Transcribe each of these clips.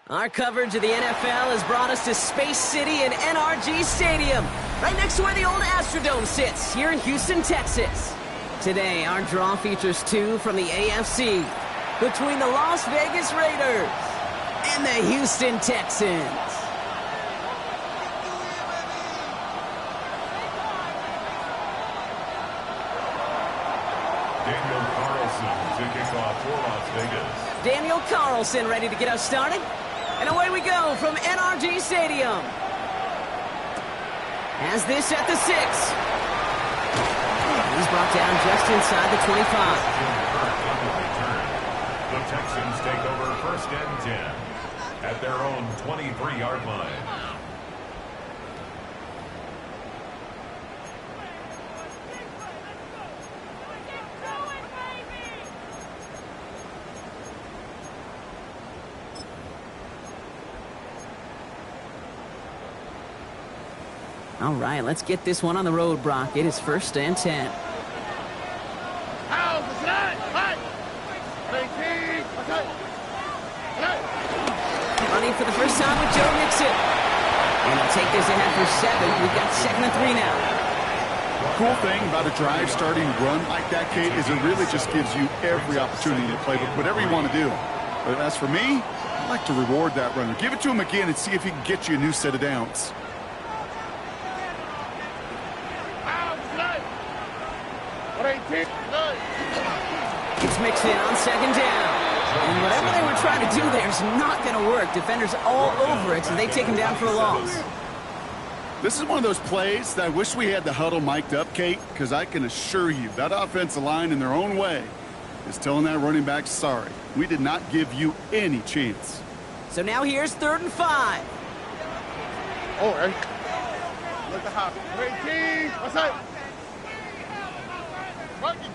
Our coverage of the NFL has brought us to Space City and NRG Stadium, right next to where the old Astrodome sits, here in Houston, Texas. Today, our draw features two from the AFC, between the Las Vegas Raiders and the Houston Texans. Daniel Carlson to kick off for Las Vegas. Daniel Carlson ready to get us started. And away we go from NRG Stadium. Has this at the 6. He's brought down just inside the 25. The Texans take over 1st and 10 at their own 23-yard line. All right, let's get this one on the road, Brock. It is 1st and 10. for the first time with Joe Mixon. And he'll take this ahead for 7. We've got 2nd and 3 now. Cool thing about a drive starting run like that, Kate, is it really just gives you every opportunity in the playbook, whatever you want to do. But as for me, I like to reward that runner. Give it to him again and see if he can get you a new set of downs. It's mixed in on 2nd down. And whatever they were trying to do there is not going to work. Defenders all over it, so they take him down for a loss. This is one of those plays that I wish we had the huddle mic'd up, Kate, because I can assure you that offensive line in their own way is telling that running back, sorry, we did not give you any chance. So now here's 3rd and 5. Oh, right. Look at hop. Team. What's up? Buggy.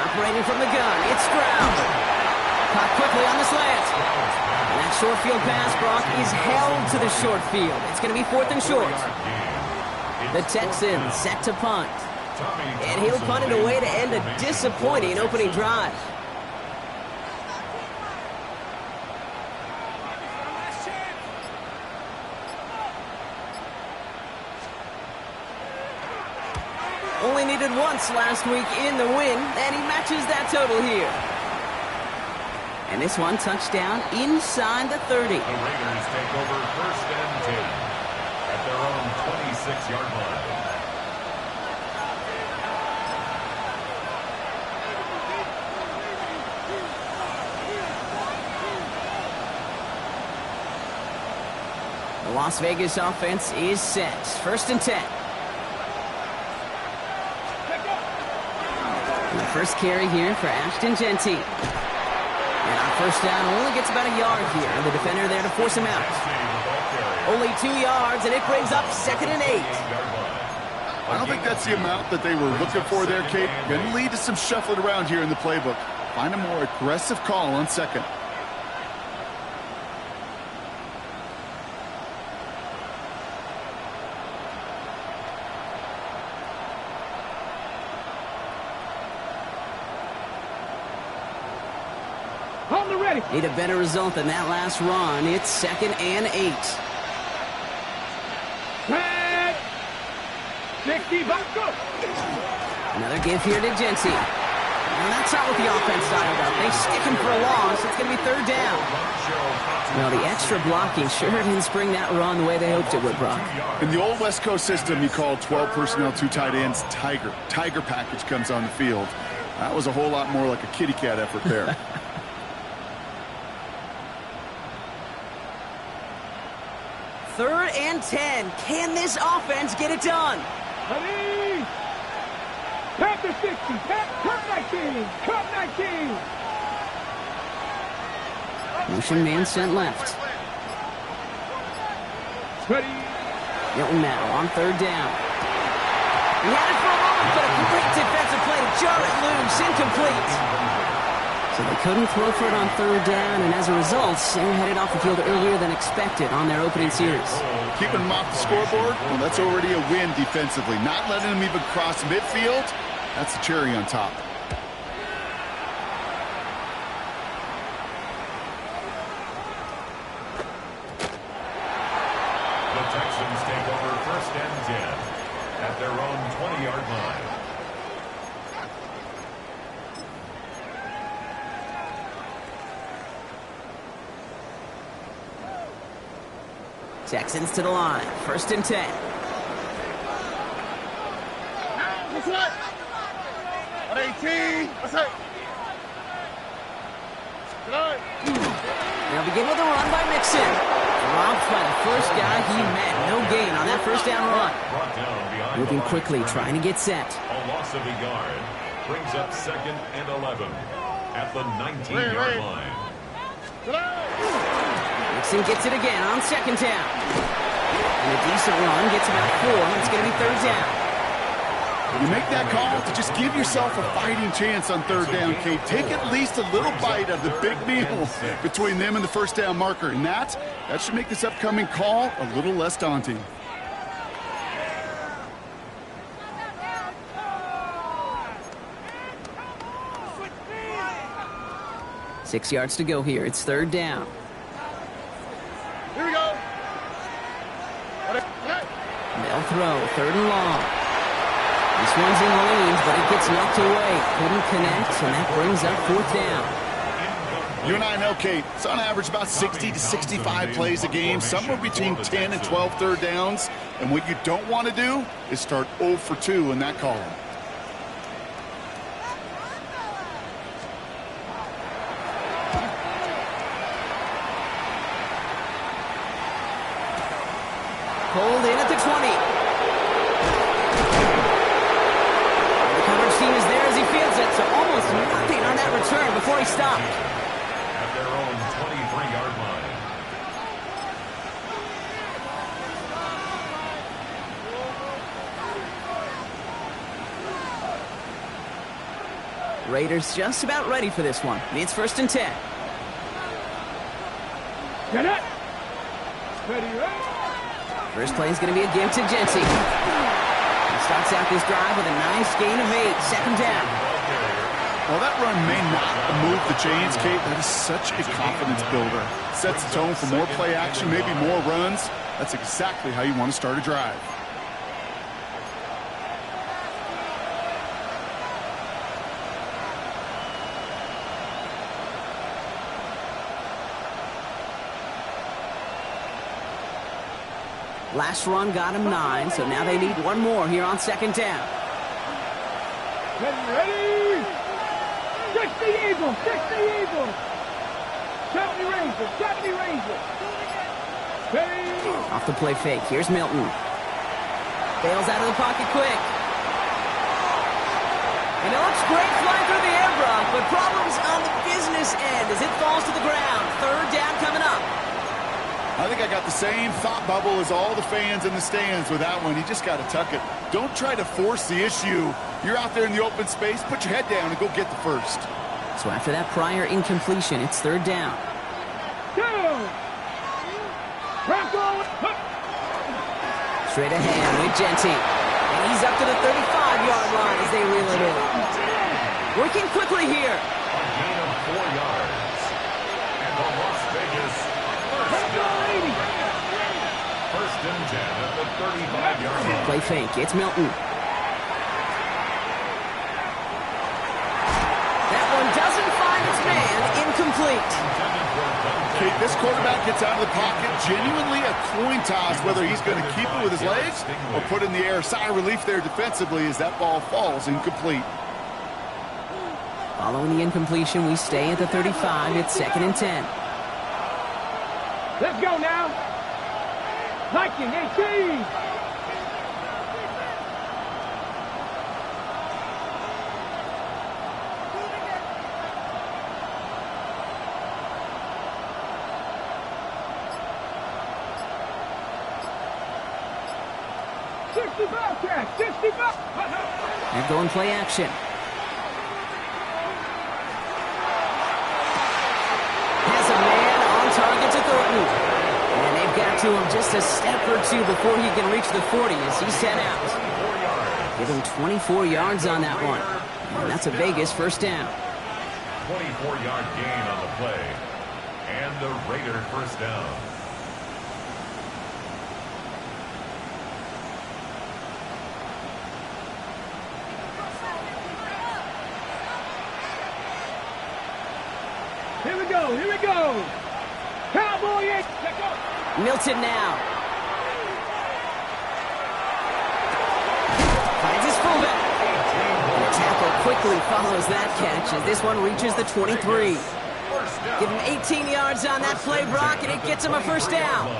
Operating from the gun, it's Stroud. Caught quickly on the slant. And that short field pass, Brock, is held to the short field. It's going to be 4th and short. The Texans set to punt. And he'll punt it away to end a disappointing opening drive. Only needed once last week in the win, and he matches that total here. And this one, touchdown inside the 30. The Raiders take over 1st and 10 at their own 26-yard line. The Las Vegas offense is set. 1st and 10. And the first carry here for Ashton Genty. And on 1st down, only gets about a yard here. And the defender there to force him out. Only 2 yards, and it brings up 2nd and 8. I don't think that's the amount that they were looking for there, Kate. Going to lead to some shuffling around here in the playbook. Find a more aggressive call on 2nd. Need a better result than that last run. It's 2nd and 8. 60, Another give here to Genty. And that's not what the offense dialed up. They stick him for a loss. It's going to be 3rd down. Well, the extra blocking sure didn't spring that run the way they hoped it would, Brock. In the old West Coast system, you called 12 personnel, 2 tight ends, Tiger. Tiger package comes on the field. That was a whole lot more like a kitty cat effort there. 3rd and 10. Can this offense get it done? Ready? Tap the 60. Cut 19. Cut 19. Motion man sent left. Ready? Hilton now on 3rd down. He had it for a moment, but a great defensive play to jar it loose. Incomplete. So they couldn't throw for it on 3rd down, and as a result, they were headed off the field earlier than expected on their opening series. Keeping them off the scoreboard, well, that's already a win defensively. Not letting them even cross midfield, that's the cherry on top. The Texans take over 1st and 10 at their own 20-yard line. Texans to the line. 1st and 10. What's up? 18. What's up? They'll begin with a run by Mixon. Dropped by the first guy he met. No gain on that 1st down run. Moving quickly, trying to get set. A loss of a yard brings up 2nd and 11 at the 19-yard line. Mixon gets it again on 2nd down. And a decent run gets about 4. It's going to be 3rd down. You make that call to just give yourself a fighting chance on 3rd down, Kate. Take at least a little bite of the big meal between them and the 1st down marker. And that should make this upcoming call a little less daunting. 6 yards to go here. It's third down. Here we go. They'll throw, third and long. This one's in the lanes, but it gets knocked away. Couldn't connect, and that brings up fourth down. You and I know, Kate, it's on average about 60 to 65 plays a game, somewhere between 10 and 12 third downs. And what you don't want to do is start 0 for 2 in that column. Pulled in at the 20. The coverage team is there as he fields it, so almost nothing on that return before he stopped. At their own 23-yard line. Raiders just about ready for this one. It's first and 10. Get it. Ready, ready. First play is going to be a give to Jency. He starts out this drive with a nice gain of 8. Second down. Well, that run may not move the chains, Kate. That is such a confidence builder. Sets the tone for more play action, maybe more runs. That's exactly how you want to start a drive. Last run got him 9, so now they need one more here on second down. Ready. 60 Eagles, 60 Eagles. 70 Rangers, 70 Rangers. Ready. Off the play fake. Here's Milton. Bails out of the pocket quick. And it looks great flying through the air, Brock, but problems on the business end as it falls to the ground. Third down coming up. I think I got the same thought bubble as all the fans in the stands with that one. You just got to tuck it. Don't try to force the issue. You're out there in the open space. Put your head down and go get the first. So after that prior incompletion, it's third down. Straight ahead with Jency. And he's up to the 35-yard line as they reel it in. Working quickly here. A gain of 4 yards. And the Las Vegas first and 10 at the 35-yard line. Play fake. It's Milton. That one doesn't find its man. Incomplete. Kate, this quarterback gets out of the pocket. Genuinely a coin toss whether he's going to keep it with his legs or put it in the air. Sigh of relief there defensively as that ball falls incomplete. Following the incompletion, we stay at the 35. It's second and 10. Let's go now. Viking 18. They're going play action. Has a man on target to Thornton. And they've got to him just a step or two before he can reach the 40 as he's sent out. Give him 24 yards on that one. And that's a Vegas first down. 24-yard gain on the play. And the Raider first down. Here we go, here we go. Cowboy, check out. Milton now. Finds his fullback. And the tackle quickly follows that catch as this one reaches the 23. Give him 18 yards on that play, Brock, and it gets him a first down.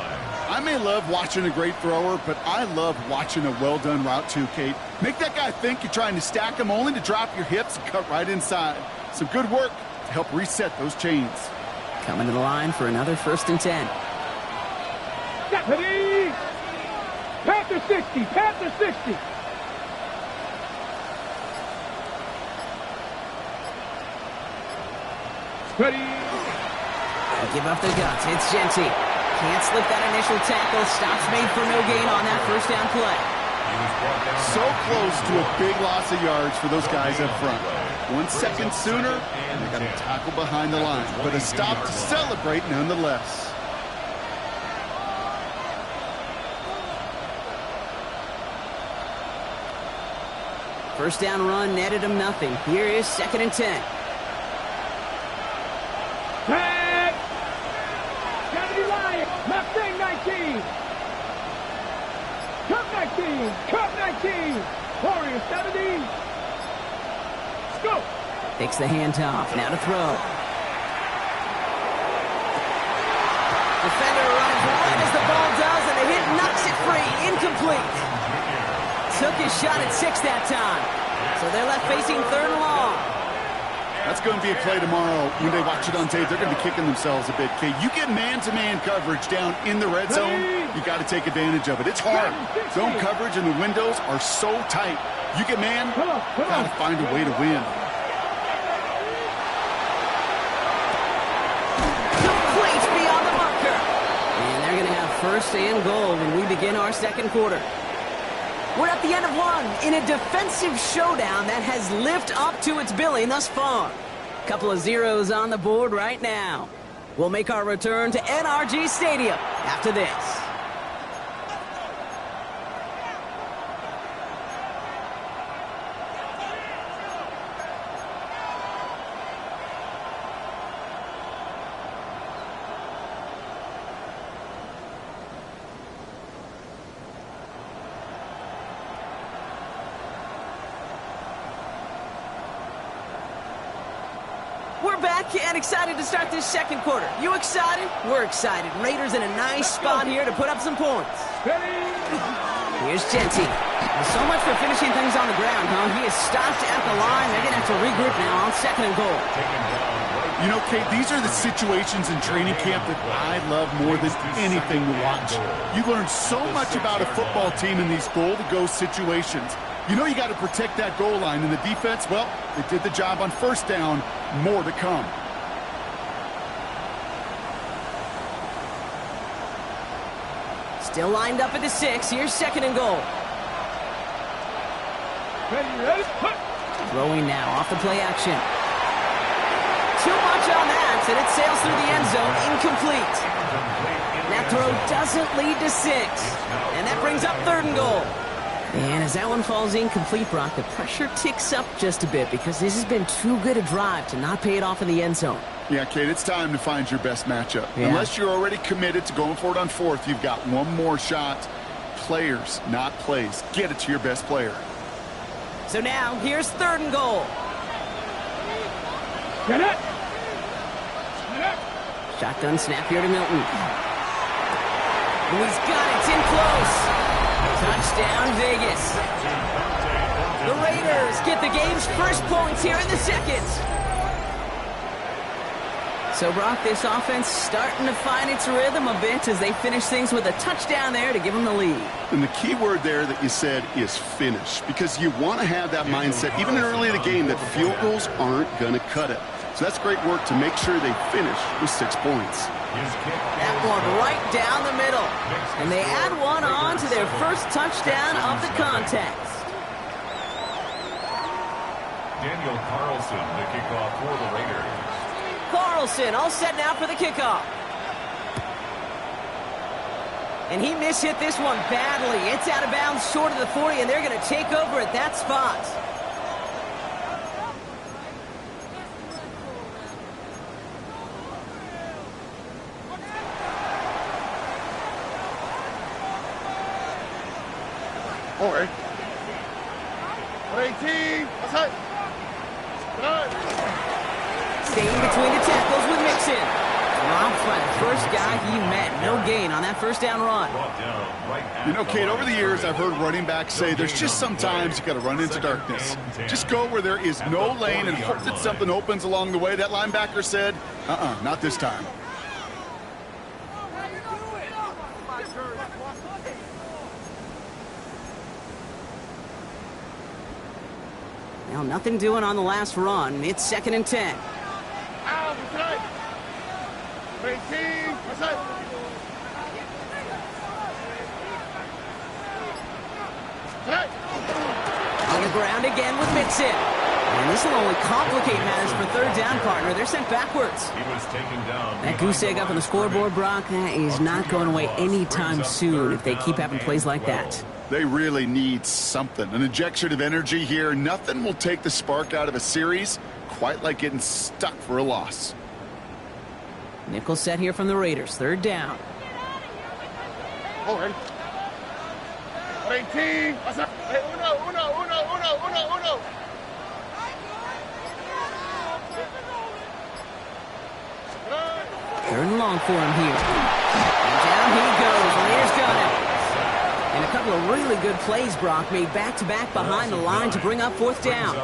I may love watching a great thrower, but I love watching a well-done route too, Kate. Make that guy think you're trying to stack him only to drop your hips and cut right inside. Some good work to help reset those chains. Coming to the line for another first and 10. Deputy! Panther 60, Panther 60. Ready? They give up the guts. It's Jency. Can't slip that initial tackle. Stops made for no gain on that first down play. So close to a big loss of yards for those guys up front. 1 second sooner, and they got a tackle behind the line. But a stop to celebrate nonetheless. First down run netted him nothing. Here is 2nd and 10. Tag! Kennedy Lion, left wing 19. Cup 19, Cup 19. Warriors 70. Scoop. Takes the handoff. Now to throw. Defender runs right as the ball does, and the hit knocks it free. Incomplete. Took his shot at 6 that time. So they're left facing 3rd and long. That's going to be a play tomorrow. When they watch it on tape, they're going to be kicking themselves a bit, Kate. You get man-to-man coverage down in the red zone, you got to take advantage of it. It's hard. Zone coverage and the windows are so tight. You get man, got to find a way to win. Complete beyond the bunker. And they're going to have 1st and goal when we begin our 2nd quarter. We're at the end of one in a defensive showdown that has lived up to its billing thus far. Couple of zeros on the board right now. We'll make our return to NRG Stadium after this. We're back and excited to start this 2nd quarter. You excited? We're excited. Raiders in a nice spot here to put up some points. Here's Genty. Well, so much for finishing things on the ground, huh? He is stopped at the line. They're going to have to regroup now on 2nd and goal. You know, Kate, these are the situations in training camp that I love more than anything to watch. You learn so much about a football team in these goal-to-go situations. You know you got to protect that goal line, and the defense, well, they did the job on 1st down. More to come. Still lined up at the 6. Here's 2nd and goal. Throwing now off the play action. Too much on that, and it sails through the end zone. Incomplete. That throw doesn't lead to 6. And that brings up 3rd and goal. And as that one falls incomplete, Brock, the pressure ticks up just a bit because this has been too good a drive to not pay it off in the end zone. Yeah, Kate, it's time to find your best matchup. Yeah. Unless you're already committed to going for it on 4th, you've got one more shot. Players, not plays. Get it to your best player. So now, here's 3rd and goal. Get it! Shotgun snap here to Milton. And he's got it. It's in close. Touchdown, Vegas. The Raiders get the game's first points here in the 2nd. So, Brock, this offense starting to find its rhythm a bit as they finish things with a touchdown there to give them the lead. And the key word there that you said is finish, because you want to have that mindset, even early in the game, that field goals aren't going to cut it. So that's great work to make sure they finish with 6 points. That one right down the middle. And they add one on to their first touchdown of the contest. Daniel Carlson, the kickoff for the Raiders. Carlson all set now for the kickoff. And he mishit this one badly. It's out of bounds short of the 40, and they're going to take over at that spot. All right. 18. Outside. Staying between the tackles with Mixon. Dropped by the first guy he met. No gain on that 1st down run. You know, Kate, over the years, I've heard running backs say there's just sometimes you got to run into darkness. Just go where there is no lane and hope that something opens along the way. That linebacker said, not this time. Now, nothing doing on the last run. It's 2nd and 10. Out, outside. 18. Outside. ground again with Mixon. And this will only complicate matters for third down, partner. They're sent backwards. He was taken down. That goose egg up on the scoreboard, Brock, is not going away anytime soon if they keep having plays like that. They really need something. An injection of energy here. Nothing will take the spark out of a series quite like getting stuck for a loss. Nickel set here from the Raiders. Third down. Oh, ready. 18. What's up? Hey, uno. Third and long for him here. And down he goes. Raiders got it. And a couple of really good plays, Brock, made back-to-back behind the line to bring up fourth down.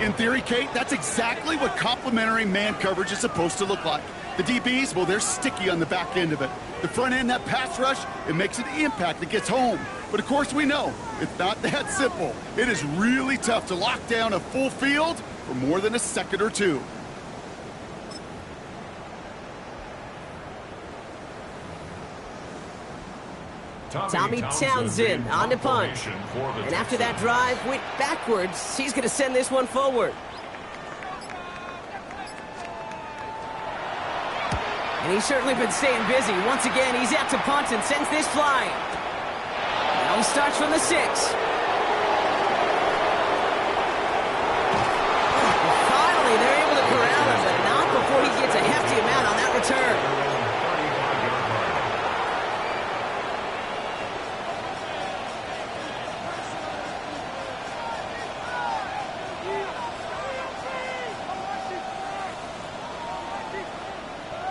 In theory, Kate, that's exactly what complementary man coverage is supposed to look like. The DBs, well, they're sticky on the back end of it. The front end, that pass rush, it makes an impact that gets home. But, of course, we know it's not that simple. It is really tough to lock down a full field for more than a second or two. Tommy Townsend on to punt. And after that drive went backwards, he's going to send this one forward. And he's certainly been staying busy. Once again, he's out to punt and sends this flying. Now he starts from the 6. And finally, they're able to corral him, but not before he gets a hefty amount on that return.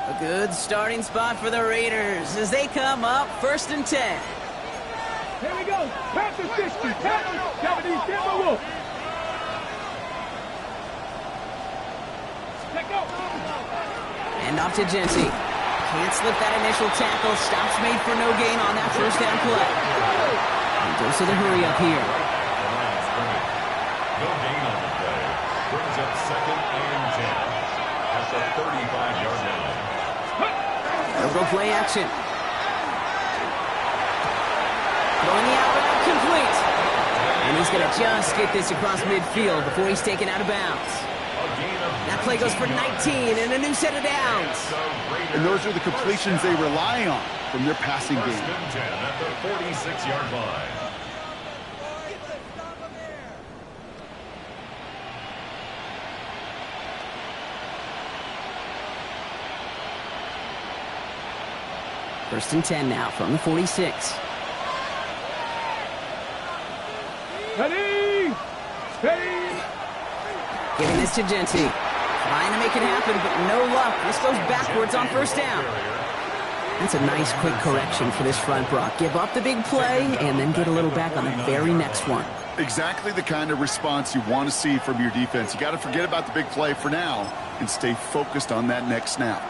A good starting spot for the Raiders as they come up 1st and 10. Here we go. Panthers 60. Panthers 70. Timberwolves. Let go. And off to Jency. Can't slip that initial tackle. Stops made for no gain on that first down play. And goes to the hurry up here. No gain on the play. Brings up 2nd and 10 at the 35-yard line. They'll go play action. Going the out route complete. And he's going to just get this across midfield before he's taken out of bounds. That play goes for 19 and a new set of downs. And those are the completions they rely on from their passing game. 1st and 10 at the 46-yard line. First and 10 now from the 46. Ready. Ready. Giving this to Jency. Trying to make it happen, but no luck. This goes backwards on first down. That's a nice quick correction for this front, Brock. Give up the big play and then get a little back on the very next one. Exactly the kind of response you want to see from your defense. You got to forget about the big play for now and stay focused on that next snap.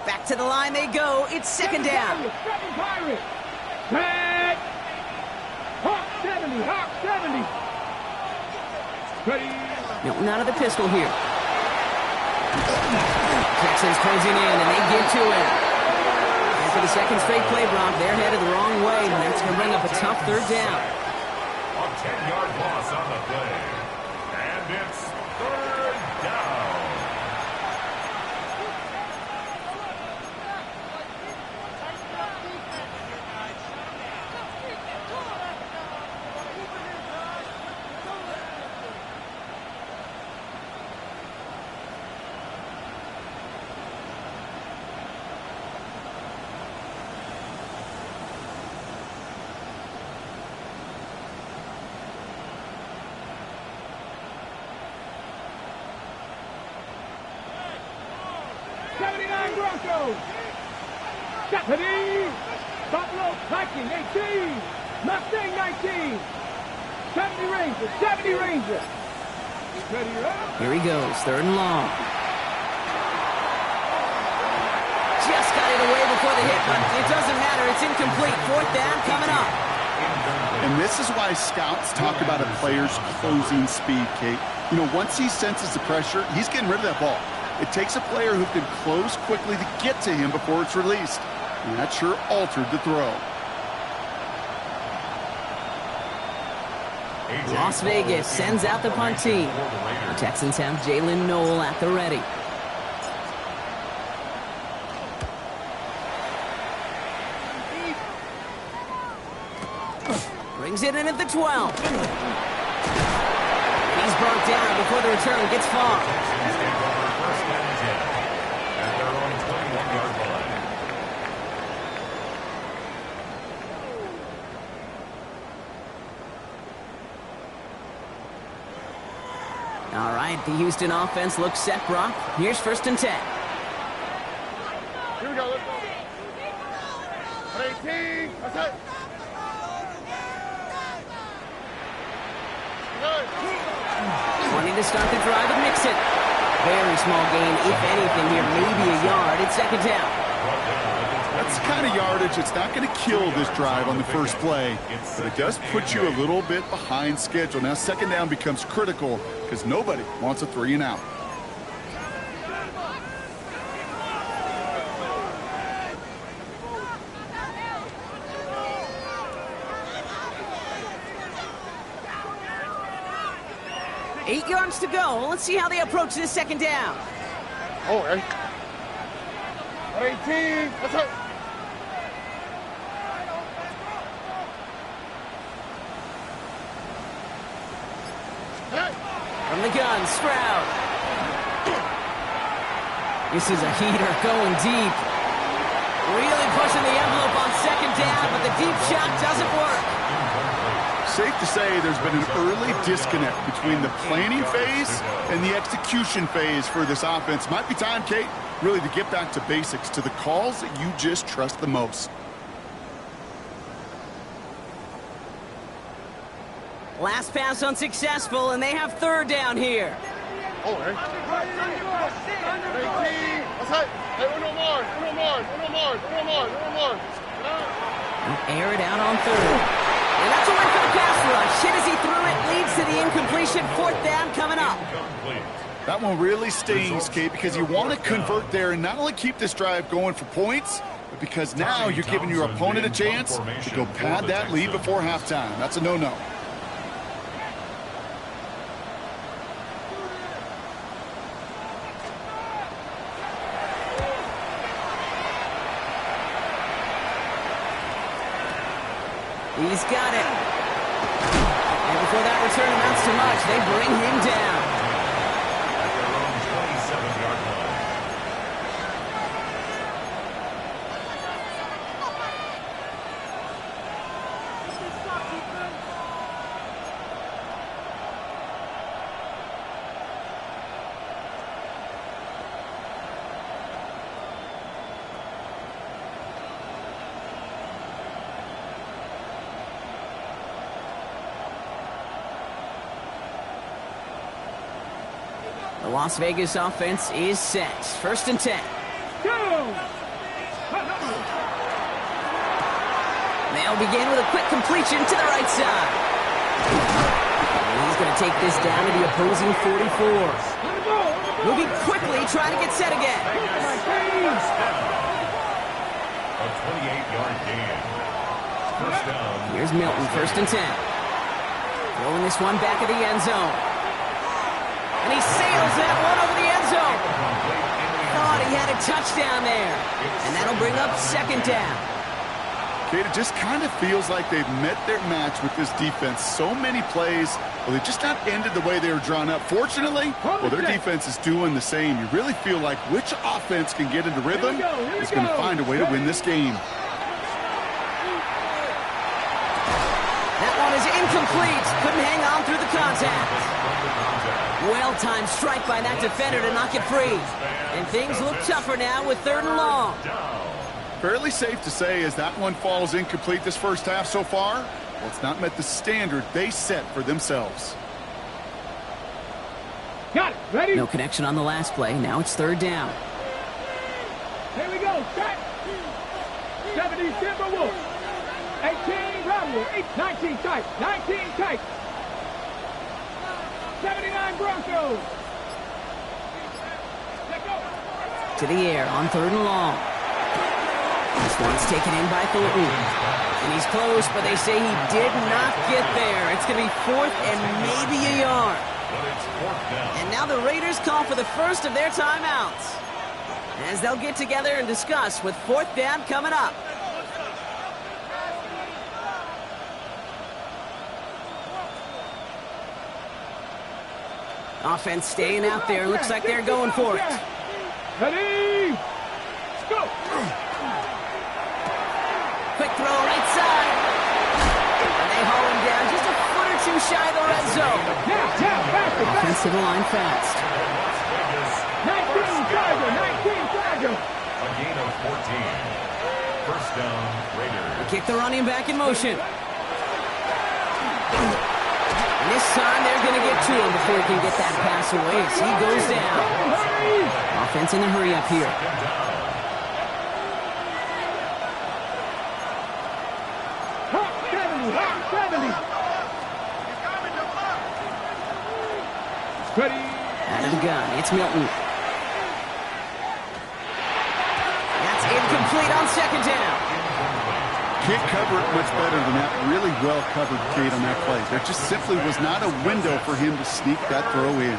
Back to the line they go. It's 2nd down. Second Pirate. Back. Hawk 70. Hawk 70. Ready. Milton out of the pistol here. Texans closing in, and they get to it. And for the second straight play, Brock, they're headed the wrong way, and that's going to bring up a tough third down. A 10-yard loss on the play. And it's 3rd down. Broncos. Deputy. Buffalo Viking 18. Mustang 19. 70 Rangers. 70 Rangers. Ready up. Here he goes. 3rd and long. Just got it away before the hit, but it doesn't matter. It's incomplete. 4th down coming up. And this is why scouts talk about a player's closing speed, Kate. You know, once he senses the pressure, he's getting rid of that ball. It takes a player who can close quickly to get to him before it's released. And that sure altered the throw. Las Vegas sends out the punt team. The Texans have Jalen Noel at the ready. Brings it in at the 12. He's brought down before the return gets far. All right, the Houston offense looks set, Brock. Here's 1st and 10. Here we go, let's go. 18, that's it. 20 to start the drive with Mixon. Very small gain, if anything here, maybe a yard. It's 2nd down. That's the kind of yardage it's not going to kill this drive on the first play, but it does put you a little bit behind schedule. Now 2nd down becomes critical because nobody wants a 3 and out. Eight yards to go. Let's see how they approach this 2nd down. Oh, 18, that's it. From the gun, Stroud. This is a heater going deep. Really pushing the envelope on 2nd down, but the deep shot doesn't work. Safe to say there's been an early disconnect between the planning phase and the execution phase for this offense. Might be time, Kate, really to get back to basics, to the calls that you just trust the most. Last pass unsuccessful, and they have 3rd down here. Oh, 18, that's it. Hey, uno more. Air it out on 3rd. And that's a win for the pass rush. Hit as he threw it, leads to the incompletion. 4th down coming up. That one really stings, Kate, because you want to convert there and not only keep this drive going for points, but because now you're giving your opponent a chance to go pad that lead before halftime. That's a no-no. He's got it. And before that return amounts to much, they bring him down. At their own 27-yard line. The Las Vegas offense is set. 1st and 10. They'll begin with a quick completion to the right side. And he's going to take this down to the opposing 44. Moving quickly, trying to get set again. A 28-yard gain. 1st down. Here's Milton, 1st and 10. Throwing this one back of the end zone. And he sails that one over the end zone. Thought he had a touchdown there. And that'll bring up 2nd down. Kate, it just kind of feels like they've met their match with this defense. So many plays, well, they just not ended the way they were drawn up. Fortunately, well, their defense is doing the same. You really feel like which offense can get into rhythm is going to find a way to win this game. That one is incomplete. Couldn't hang on through the contact. Well-timed strike by that defender to knock it free. And things look tougher now with 3rd and long. Fairly safe to say as that one falls incomplete this first half so far, well, it's not met the standard they set for themselves. Got it. Ready? No connection on the last play. Now it's 3rd down. Here we go. Set. 70 Timberwolves. 18, Bravo. 19 tight. 19 tight. 79 Broncos. To the air on 3rd and long. This one's taken in by Thornton. And he's close, but they say he did not get there. It's going to be 4th and maybe a yard. But it's 4th down. And now the Raiders call for the first of their timeouts, as they'll get together and discuss with 4th down coming up. Offense staying out there. Looks like they're going for it. Ready? Go! Quick throw right side. And they haul him down just a foot or two shy of the red zone. Now, faster, faster. Offensive line fast. 19 Tiger, 19 Tiger. A gain of 14. First down, Raiders. Kick the running back in motion. And this time they're going to get to him before he can get that pass away as he goes down. Offense in a hurry up here. Hot 70, hot 70. Ready? Out of the gun, it's Milton. That's incomplete on 2nd down. Can't cover it much better than that. Really well covered, Kate, on that play. There just simply was not a window for him to sneak that throw in.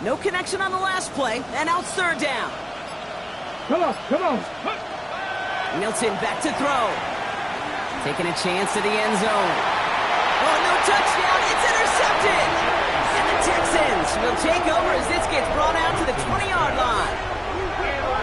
No connection on the last play, and now it's 3rd down. Come on, come on. Milton back to throw. Taking a chance to the end zone. Oh, no touchdown. It's intercepted. And the Texans will take over as this gets brought out to the 20-yard line.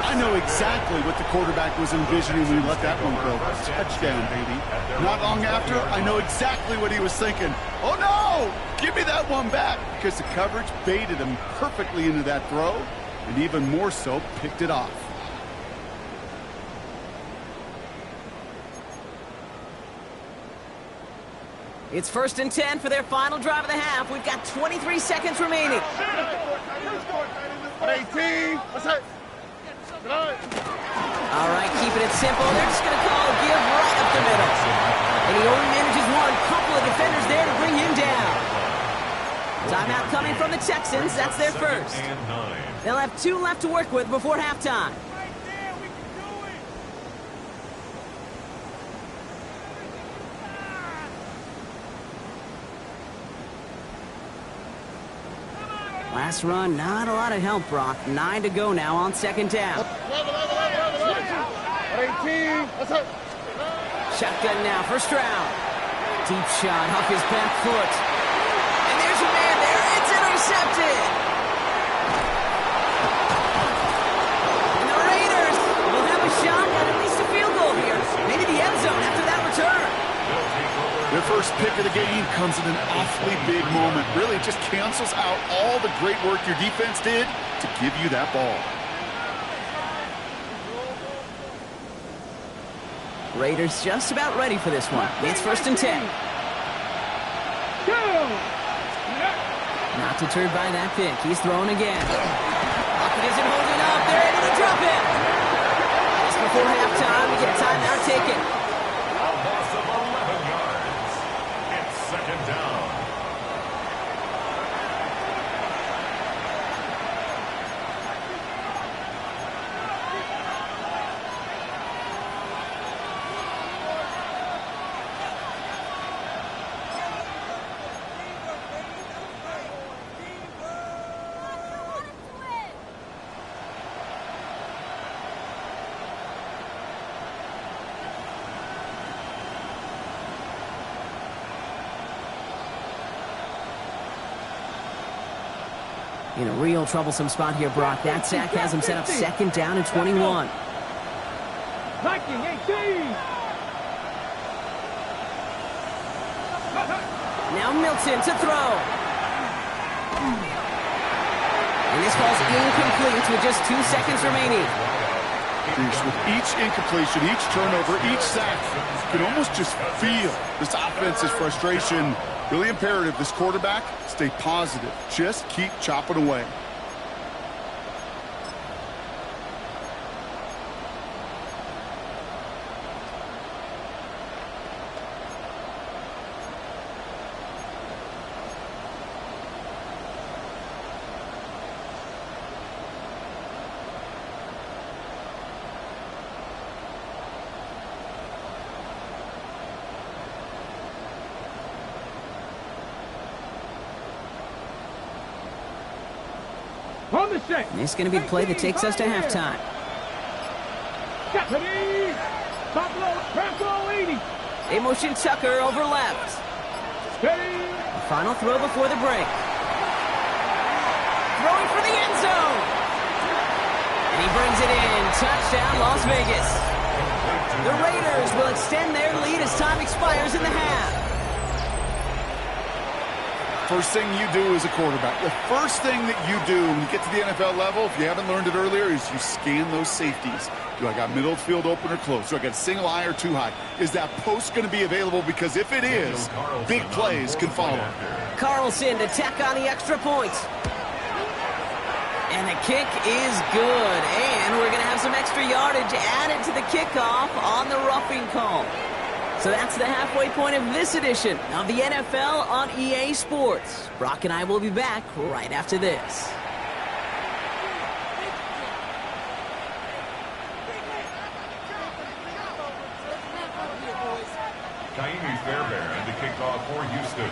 I know exactly what the quarterback was envisioning when he let that one go. Touchdown, baby. Not long after, I know exactly what he was thinking. Oh, no! Give me that one back! Because the coverage baited him perfectly into that throw, and even more so, picked it off. It's 1st and 10 for their final drive of the half. We've got 23 seconds remaining. 18. What's that? All right, keeping it simple. They're just going to call a give right up the middle. And he only manages one. Couple of defenders there to bring him down. Timeout coming from the Texans. That's their first. They'll have 2 left to work with before halftime. Last run, not a lot of help, Brock. 9 to go now on 2nd down. 18. What's up? Shotgun now, first round. Deep shot off his back foot. And there's a man there. It's intercepted. And the Raiders will have a shot at least a field goal here. Maybe the end zone after that return. Their first pick of the game comes in an awfully big moment. Really just cancels out all the great work your defense did to give you that ball. Raiders just about ready for this one. It's 1st and 10. Not deterred by that pick. He's throwing again. Pocket isn't holding up. They're ready to drop it. Just before halftime, we get a timeout taken. A loss of 11 yards. It's 2nd down. In a real troublesome spot here, Brock. That sack has him set up 2nd down and 21. Viking 18. Now Milton to throw. And this ball's incomplete with just 2 seconds remaining. With each incompletion, each turnover, each sack, you can almost just feel this offense's frustration. Really imperative, this quarterback, stay positive. Just keep chopping away. On the set. This is going to be the play that takes us to halftime. Stephanie. Top low. Pass low 80. They motion Tucker over left. Steady. The final throw before the break. Throwing for the end zone. And he brings it in. Touchdown, Las Vegas. The Raiders will extend their lead as time expires in the half. First thing you do as a quarterback, the first thing that you do when you get to the NFL level, if you haven't learned it earlier, is you scan those safeties. Do I got middle field open or close? Do I got single high or too high? Is that post going to be available? Because if it is, big plays can follow. Carlson to tack on the extra point. And the kick is good. And we're going to have some extra yardage added to the kickoff on the roughing call. So that's the halfway point of this edition of the NFL on EA Sports. Brock and I will be back right after this. Kaimi Fairbairn to kick off for Houston.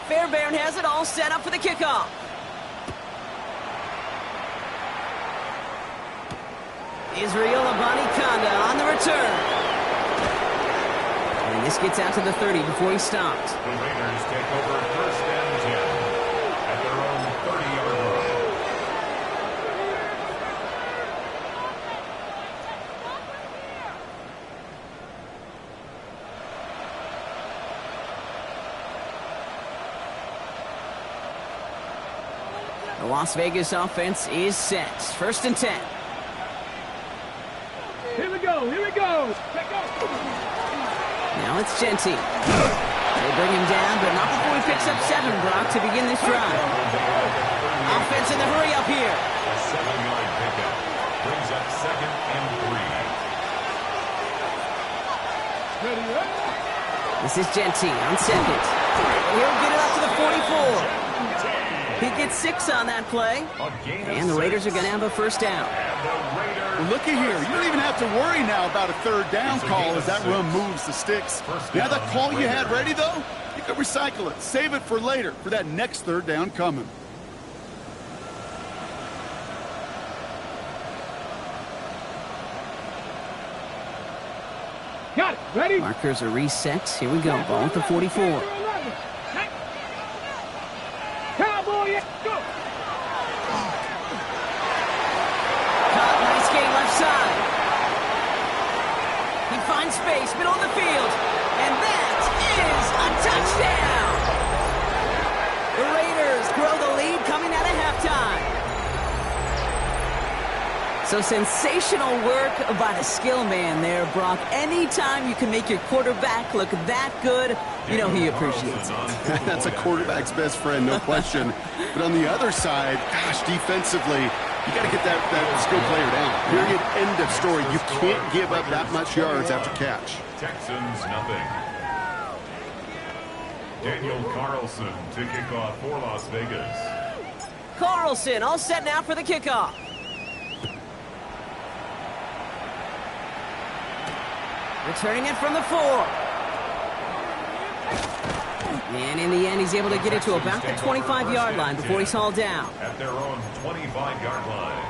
Fairbairn has it all set up for the kickoff. Israel Abanikanda on the return. And this gets out to the 30 before he stopped. The Raiders take over 1st and 10 at their own 30-yard line. The Las Vegas offense is set. 1st and 10. Here we go. Here we go. Let go. Now it's Genty. They bring him down, but not before he picks up 7, Brock, to begin this drive. Offense in the hurry up here. A 7-yard pickup brings up 2nd and 3. This is Genty on 2nd. He'll get it up to the 44. He gets 6 on that play. And the Raiders are going to have a 1st down. Well, looky here. You don't even have to worry now about a 3rd down call as that run moves the sticks. Now that call you had ready, though, you can recycle it. Save it for later for that next 3rd down coming. Got it. Ready? Markers are reset. Here we go. Ball at the 44. Cowboy, go. Nice game left side. He finds space, middle of the field. And that is a touchdown. The Raiders grow the lead coming out of halftime. So sensational work by the skill man there, Brock. Anytime you can make your quarterback look that good, you know he appreciates it. That's a quarterback's best friend, no question. But on the other side, gosh, defensively, you got to get that skill player down. Period. End of story. You can't give up that much yards after catch. Texans, nothing. Daniel Carlson to kick off for Las Vegas. Carlson all set now for the kickoff. Returning it from the 4. And in the end, he's able to get it to about the 25-yard line before he's hauled down. At their own 25-yard line.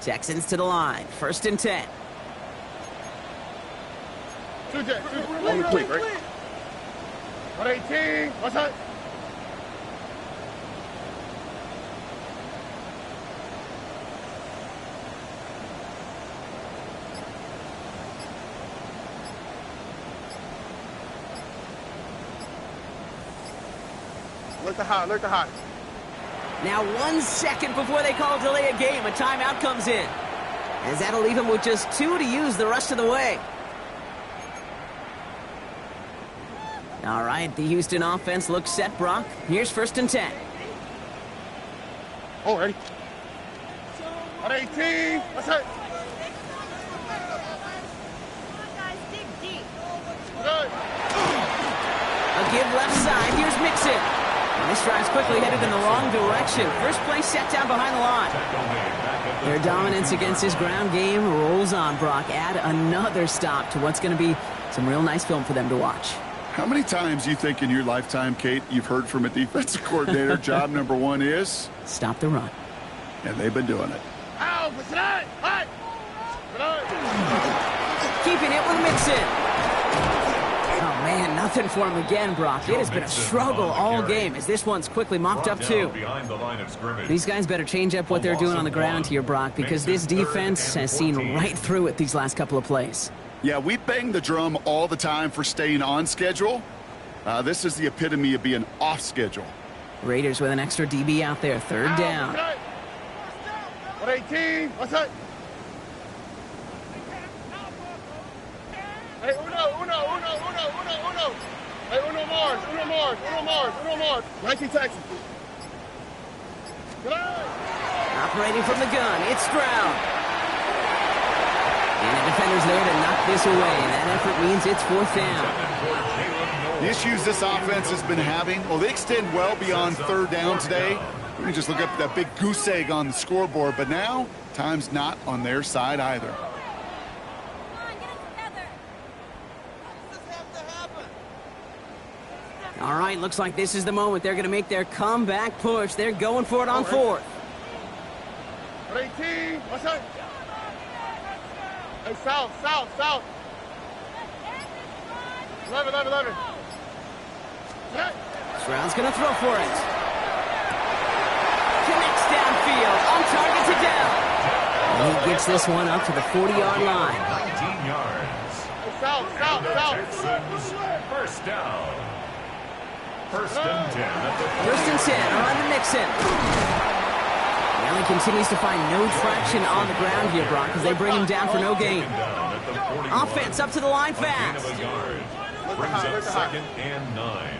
Texans to the line. 1st and 10. Two jet. Only quick, right? 118. What's that? Alert the hot. Now 1 second before they call delay a game, a timeout comes in. As that'll leave him with just 2 to use the rest of the way. All right, the Houston offense looks set, Brock. Here's 1st and 10. Oh, ready? 118. What's that? A give left side. Here's Mixon. And this drive's quickly headed in the wrong direction. First play set down behind the line. Their dominance against his ground game rolls on, Brock. Add another stop to what's going to be some real nice film for them to watch. How many times you think in your lifetime, Kate, you've heard from a defensive coordinator, job number 1 is? Stop the run. And they've been doing it. Ow, what's that? Hot. Keeping it with Mixon. Oh, man, nothing for him again, Brock. It has been a struggle all game as this one's quickly mopped up, too. These guys better change up what they're doing on the ground here, Brock, because this defense has seen right through it these last couple of plays. Yeah, we bang the drum all the time for staying on schedule. This is the epitome of being off schedule. Raiders with an extra DB out there. 3rd down. 118. What's that? Hey, uno. Hey, uno Mars. 19 Texans. Good eye. Operating from the gun, it's Stroud. And the defender's there to knock this away. That effort means it's 4th down. The issues this offense has been having, well, they extend well beyond 3rd down today. We can just look up that big goose egg on the scoreboard, but now time's not on their side either. All right, looks like this is the moment. They're going to make their comeback push. They're going for it on 4th. 118. What's that? Hey, south. 11. Stroud's going to throw for it. Connects downfield, on target to down. And he gets this one up to the 40-yard line. 19 yards. Hey, south. Texans, 1st down. 1st and 10 at the 1st and 10 on the Mixon. Well, he continues to find no traction on the ground here, Brock, as they bring him down for no gain. Offense up to the line fast. Brings up 2nd and 9.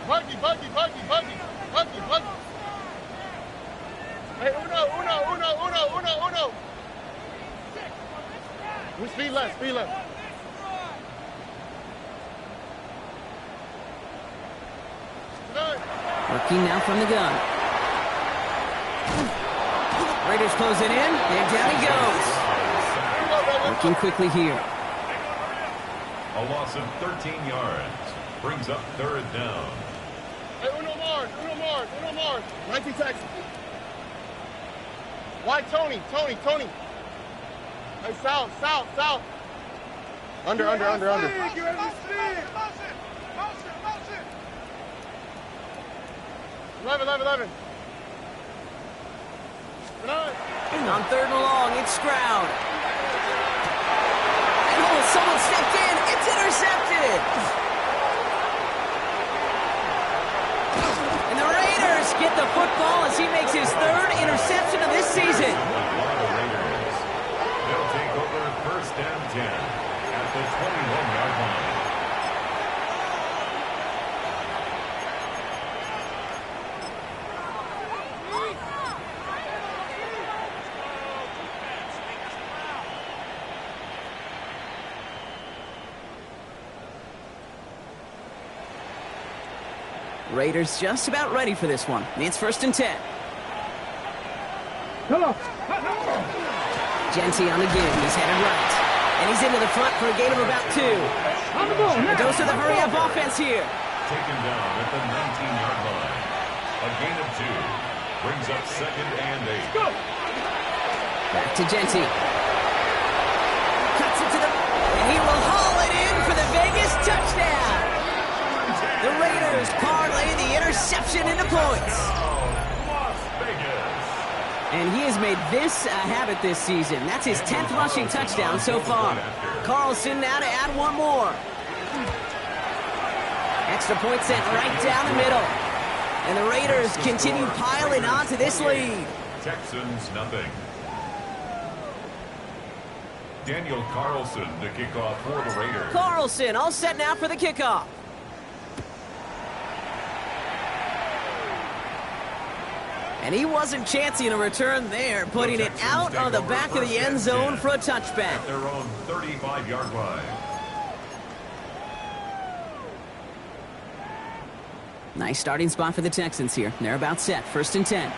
Buggy. Hey, uno. Speed left. Working now from the gun. Raiders close it in, and down he goes. Working quickly here. A loss of 13 yards. Brings up 3rd down. Hey, uno Mars. 19 Texans. Why Tony? Hey, south. Under. 11. On 3rd and long, it's Stroud. And someone stepped in. It's intercepted. And the Raiders get the football as he makes his 3rd interception of this season. They'll take over 1st and 10 at the 21-yard line. Raiders just about ready for this one. It's 1st and 10. Hello. Genty on the give. He's headed right. And he's into the front for a gain of about 2. On the ball now. A dose of the hurry-up offense here. taken down at the 19-yard line. A gain of 2 brings up 2nd and 8. Go! Back to Genty. Cuts it to the... And he will haul it in for the Vegas touchdown. The Raiders parlay the interception into points. Las Vegas. And he has made this a habit this season. That's his 10th rushing touchdown so far. Carlson now to add one more. Extra point sent right down the middle. And the Raiders continue piling onto this lead. Texans nothing. Daniel Carlson to kick off for the Raiders. Carlson all set now for the kickoff. And he wasn't chancing a return there, putting it out on the back of the end zone for a touchback. At their own 35-yard line. Nice starting spot for the Texans here. They're about set. 1st and 10.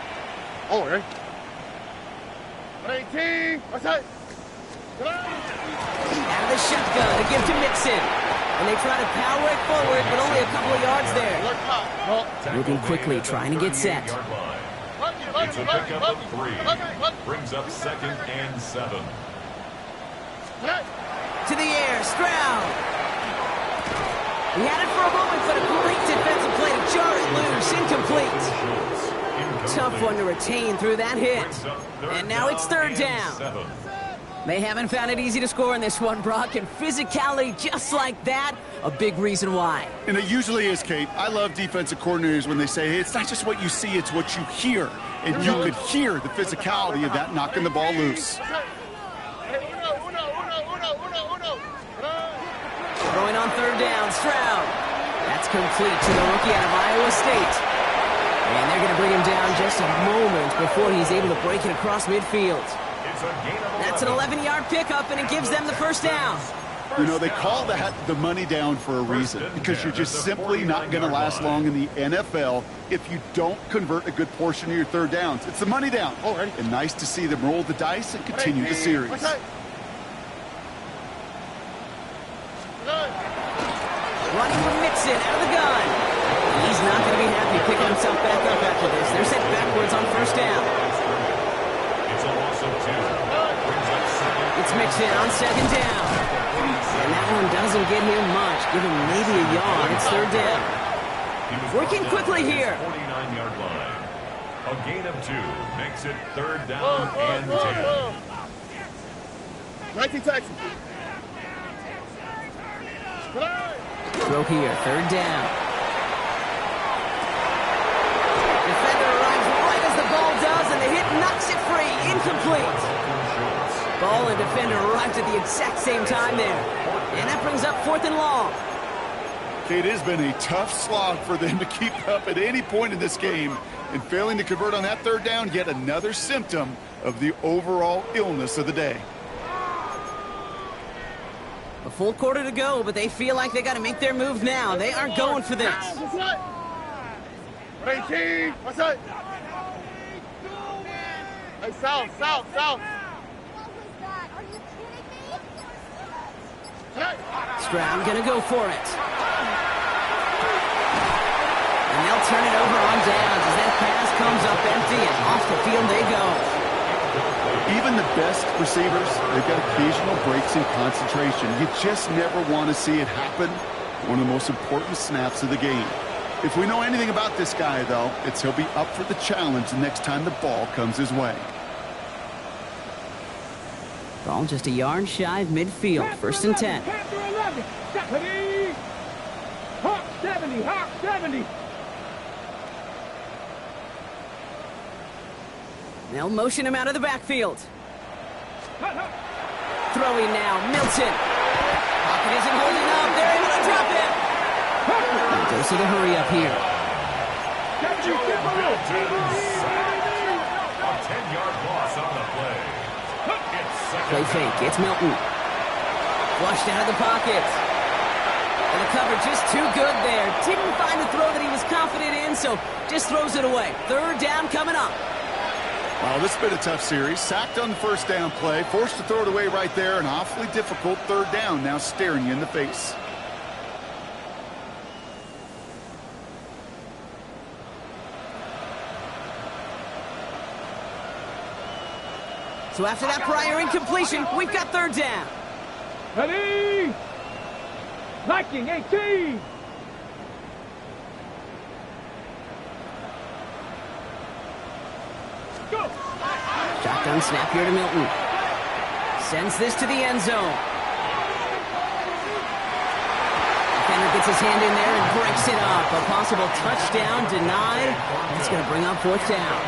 Oh, right. 18. What's that? Out of the shotgun to give to Mixon. And they try to power it forward, but only a couple of yards there. Moving quickly, trying to get set. It's a pickup of 3. Brings up 2nd and 7. To the air, Stroud. He had it for a moment, but a great defensive play to jar it loose. Incomplete. Tough one to retain through that hit. And now it's 3rd down. They haven't found it easy to score in this one, Brock, and physicality just like that, a big reason why. And it usually is, Kate. I love defensive coordinators when they say, hey, it's not just what you see, it's what you hear. And you could hear the physicality of that knocking the ball loose. Throwing on 3rd down, Stroud. That's complete to the rookie out of Iowa State. And they're going to bring him down just a moment before he's able to break it across midfield. That's an 11-yard pickup, and it gives them the 1st down. You know, they call that the money down for a reason, because you're just simply not going to last long in the NFL if you don't convert a good portion of your 3rd downs. It's the money down. And nice to see them roll the dice and continue the series. Running from Mixon out of the gun. He's not going to be happy picking himself back up after this. They're set backwards on 1st down. It's a loss of 2. It's Mixon on 2nd down. And that one doesn't get him much. Give him maybe a yard. It's 3rd down. Working quickly here. 49-yard line. A gain of 2 makes it 3rd down and 10. 19 Texans. Throw here, 3rd down. Defender arrives right as the ball does, and the hit knocks it free. Incomplete. Ball and defender arrived at the exact same time there. And that brings up 4th and long. It has been a tough slog for them to keep up at any point in this game. And failing to convert on that 3rd down, yet another symptom of the overall illness of the day. A full quarter to go, but they feel like they got to make their move now. They are going for this. 18. What's that? Hey, south. Stroud gonna go for it. And they'll turn it over on downs as that pass comes up empty, and off the field they go. Even the best receivers, they've got occasional breaks in concentration. You just never want to see it happen. One of the most important snaps of the game. If we know anything about this guy, though, it's he'll be up for the challenge the next time the ball comes his way. Ball just a yard shy of midfield. 1st and 10. Hawk 70, Hawk 70. They'll motion him out of the backfield. Throwing now, Milton. Pocket isn't holding up. They're able to drop it. Goes to the hurry up here. A 10-yard loss on the play. Play fake. It's Milton. Flushed out of the pocket. And the cover just too good there. Didn't find the throw that he was confident in, so just throws it away. 3rd down coming up. Well, this has been a tough series. Sacked on the 1st down play. Forced to throw it away right there. An awfully difficult 3rd down now staring you in the face. So after that prior incompletion, we've got third down. Ready? Liking 18. Go. Shotgun snap here to Milton. Sends this to the end zone. Defender gets his hand in there and breaks it up. A possible touchdown denied. That's going to bring up fourth down.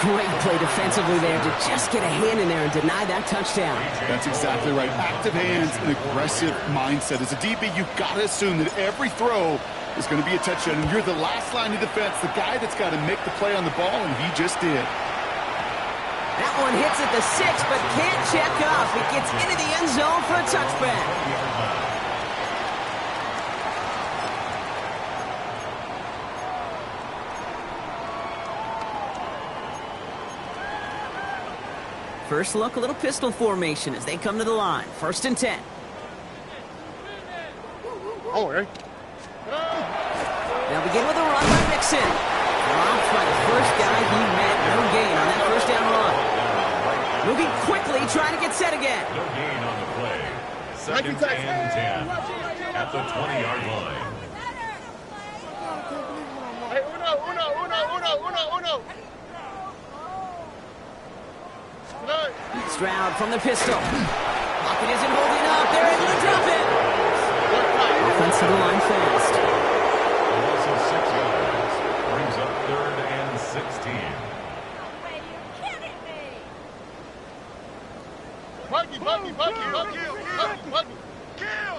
Great play defensively there to just get a hand in there and deny that touchdown. That's exactly right. Active hands and aggressive mindset. As a DB, you've got to assume that every throw is going to be a touchdown. And you're the last line of defense, the guy that's got to make the play on the ball, and he just did. That one hits at the 6, but can't check off. It gets into the end zone for a touchback. First look, a little pistol formation as they come to the line. 1st and 10. Oh, right. They'll begin with a run by Mixon. Dropped by the first guy he met. No gain on that first down run. Moving quickly, trying to get set again. No gain on the play. 2nd and 10 at the 20-yard line. Hey, uno. Stroud from the pistol. Pocket isn't holding up. They're able to drop it. Offense to the line fast. Loss of 6 yards. Brings up 3rd and 16. Buggy. Kill.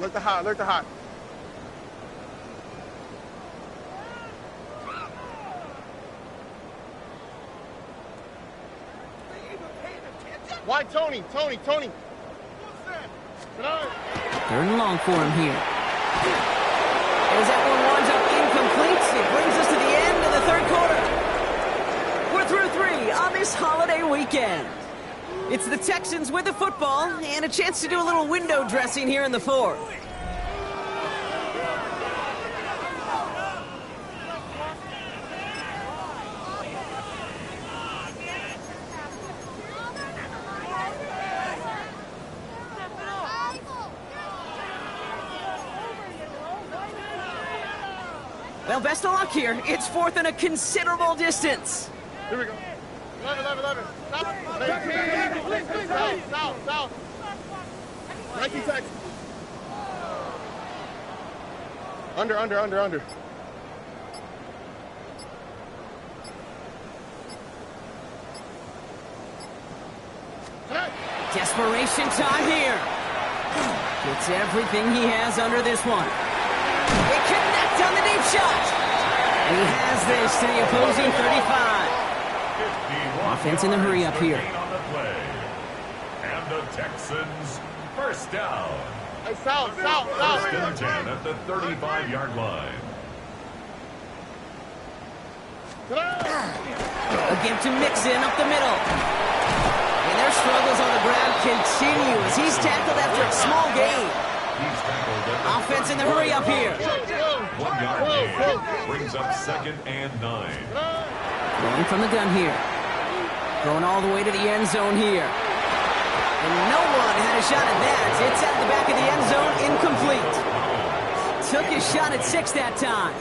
Look the hot. Why Tony? 3rd and long for him here. As that one winds up incomplete, it brings us to the end of the 3rd quarter. We're through 3 on this holiday weekend. It's the Texans with the football and a chance to do a little window dressing here in the 4th. Well, best of luck here. It's 4th and a considerable distance. Here we go. 11. Stop. South. Nike Texas. Under. Desperation time here. Gets everything he has under this one. They connect on the deep shot. And he has this to the opposing 35. Offense in the hurry up here. And the Texans first down. Hey, south. 1st and 10 at the 35-yard line. A give to Mixon up the middle. And their struggles on the ground continue as he's tackled after a small gain. Offense in the hurry up here. 1 yard gain brings up 2nd and 9. Going from the gun here. Going all the way to the end zone here. And no one had a shot at that. It's at the back of the end zone, incomplete. Took his shot at 6 that time.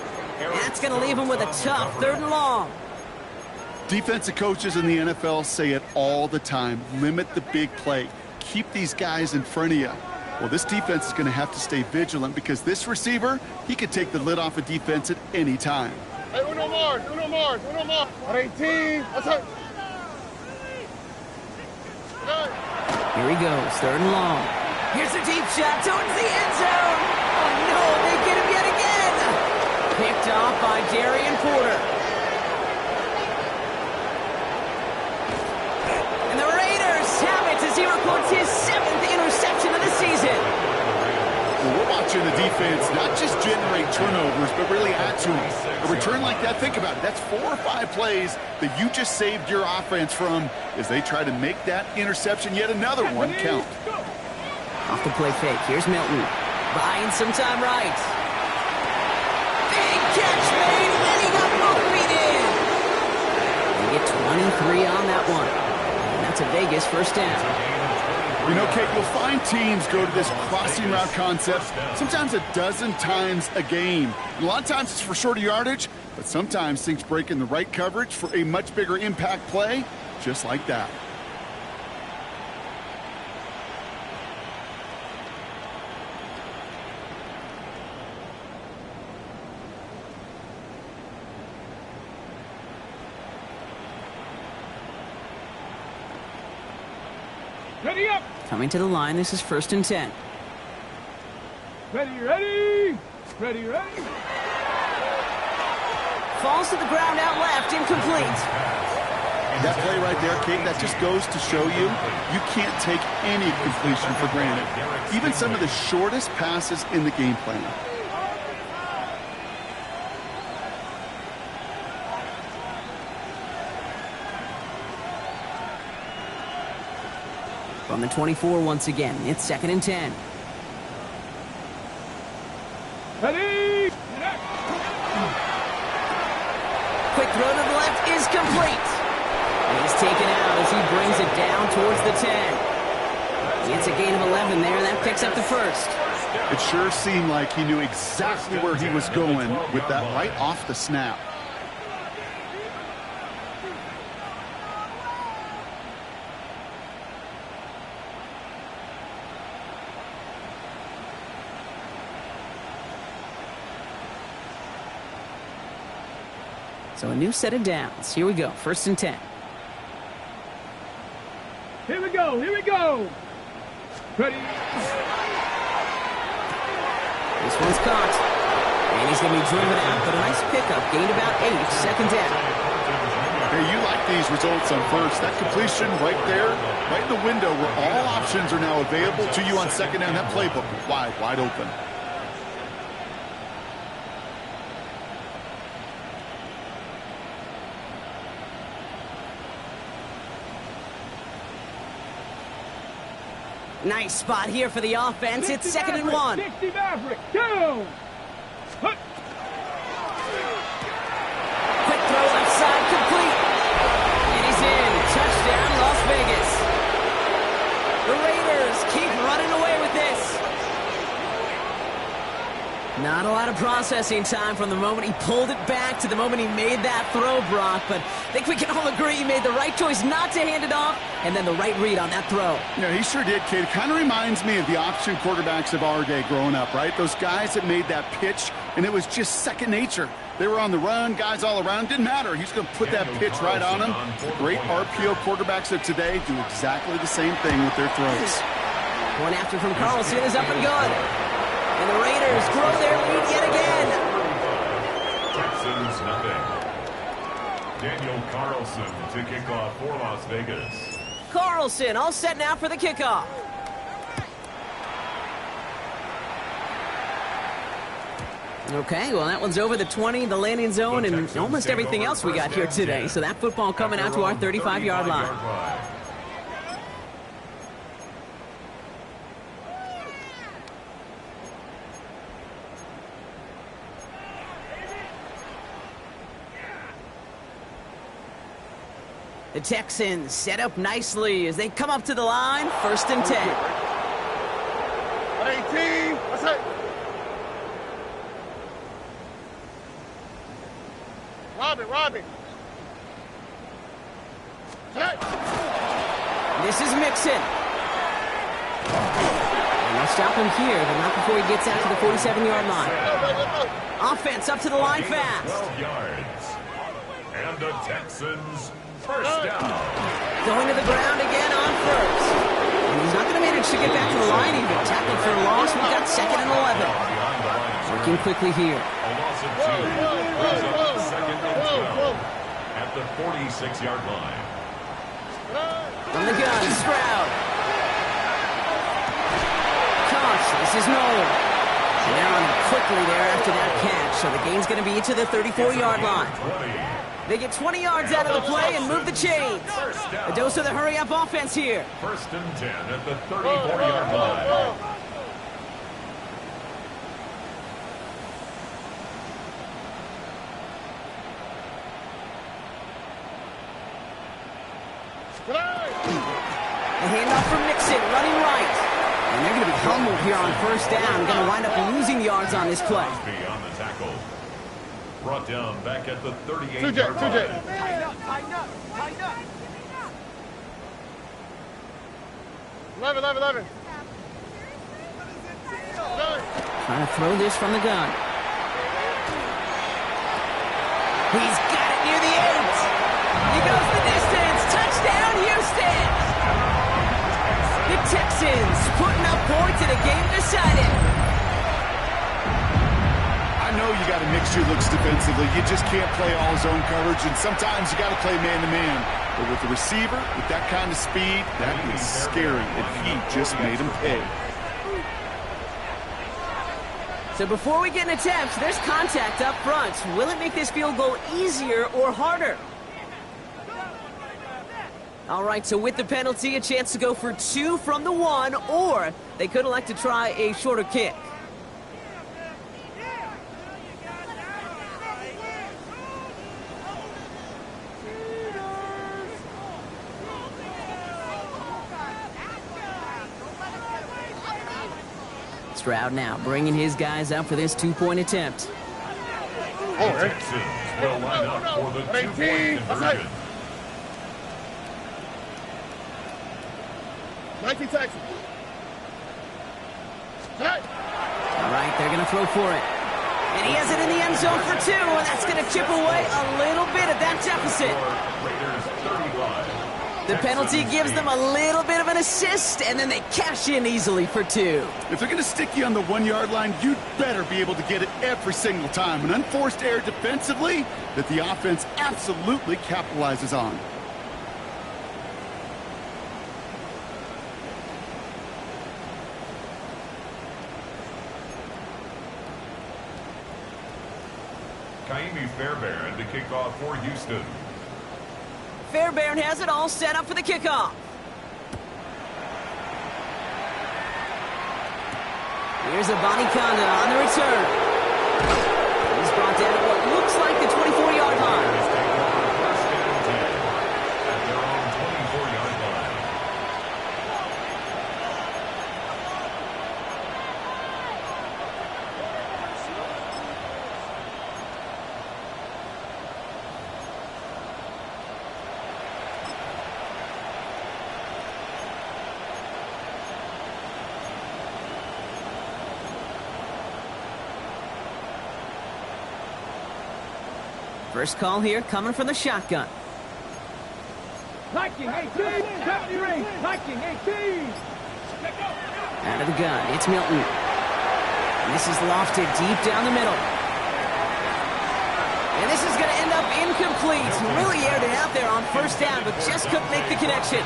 That's going to leave him with a tough 3rd and long. Defensive coaches in the NFL say it all the time. Limit the big play. Keep these guys in front of you. Well, this defense is going to have to stay vigilant because this receiver, he could take the lid off a defense at any time. Hey, uno more. 18. That's it. Here he goes, 3rd and long. Here's a deep shot towards the end zone. Oh, no, they get him yet again. Picked off by Darian Porter. And the Raiders have it as he records his 7th interception of the season. Well, we're watching the defense not just generate turnovers, but really add to them. A return like that, think about it. That's 4 or 5 plays that you just saved your offense from as they try to make that interception, yet another one, count. Off the play fake. Here's Milton. Buying some time right. Big catch made, and he got both feet in. They get 23 on that one. And that's a Vegas first down. You know, Kate, you'll find teams go to this crossing route concept sometimes a dozen times a game. A lot of times it's for shorter yardage, but sometimes things break in the right coverage for a much bigger impact play, just like that. Ready up. Coming to the line, this is 1st and 10. Ready, ready. Ready, ready. Falls to the ground out left, incomplete. That play right there, Kate, that just goes to show you can't take any completion for granted. Even some of the shortest passes in the game plan. From the 24 once again, it's 2nd and 10. Ready. Quick throw to the left is complete. And he's taken out as he brings it down towards the 10. It's a gain of 11 there, and that picks up the first. It sure seemed like he knew exactly where he was going with that right off the snap. So a new set of downs. Here we go, 1st and 10. Here we go. Here we go. Ready. This one's caught. And he's going to be driven out, but a nice pickup. Gained about 8, 2nd down. Hey, you like these results on first. That completion right there, right in the window where all options are now available to you on 2nd down. That playbook wide open. Nice spot here for the offense. It's 2nd and 1. 60 Maverick. Down. Hut. Quick throw left side, complete. And he's in. Touchdown, Las Vegas. The Raiders keep running away with this. Not a lot of processing time from the moment he pulled it back to the moment he made that throw, Brock. But I think we can all agree he made the right choice not to hand it off, and then the right read on that throw. Yeah, he sure did, Kate. It kind of reminds me of the option quarterbacks of our day growing up, right? Those guys that made that pitch, and it was just second nature. They were on the run, guys all around. Didn't matter. He's going to put that pitch right on them. The great RPO quarterbacks of today do exactly the same thing with their throws. One after from Carlson is up and good. And the Raiders grow their lead yet again. Texans nothing. Daniel Carlson to kick off for Las Vegas. Carlson all set now for the kickoff. Okay, well, that one's over the 20, the landing zone, and almost everything else we got here today. So that football coming out to our 35-yard line. The Texans set up nicely as they come up to the line, 1st and 10. 18. What's that? Robin. This is Mixon. And they'll stop him here, but not before he gets out to the 47-yard line. Offense up to the line fast. 12 yards. And the Texans first down. Going to the ground again on 1st. And he's not going to manage to get back to the line even. Tackled for a loss. We've got 2nd and 11. Working quickly here. A loss of 2. Brings up 2nd and 12 at the 46-yard line. From the gun, Stroud. Koch, this is Nolan. Down quickly there after that catch. So the gain's going to be to the 34-yard line. They get 20 yards out of the play and move the chains. A dose of the hurry-up offense here. 1st and 10 at the 34-yard line. The handoff from Mixon, running right. And they're going to be humbled here on first down. Going to wind up losing yards on this play. On the tackle. Brought down back at the 38-yard line. Tighten up, tighten up, tighten up. 11. Trying to throw this from the gun. He's got it near the 8. He goes the distance. Touchdown, Houston. The Texans putting up points in a game decided. I know you got to mix your looks defensively. You just can't play all zone coverage, and sometimes you got to play man-to-man. But with the receiver, with that kind of speed, that is scary, and he just made him pay. So before we get an attempt, there's contact up front. Will it make this field goal easier or harder? All right, so with the penalty, a chance to go for 2 from the 1, or they could elect to try a shorter kick. Stroud now bringing his guys out for this 2-point attempt. Texans will line up for the 2-point conversion. 19 Texans. All right, they're going to throw for it. And he has it in the end zone for 2, and that's going to chip away a little bit of that deficit. Raiders 35. The penalty gives them a little bit of an assist, and then they cash in easily for 2. If they're going to stick you on the 1-yard line, you'd better be able to get it every single time. An unforced error defensively that the offense absolutely capitalizes on. Fairbairn to kick off for Houston. Fairbairn has it all set up for the kickoff. Here's a Bonnie Condon on the return. He's brought down at what looks like the 24-yard line. At their own 24-yard line. First call here coming from the shotgun. Liking 18, deputy ring, liking 18. Out of the gun, it's Milton. And this is lofted deep down the middle. And this is going to end up incomplete. Really aired it out there on first down, but just couldn't make the connection.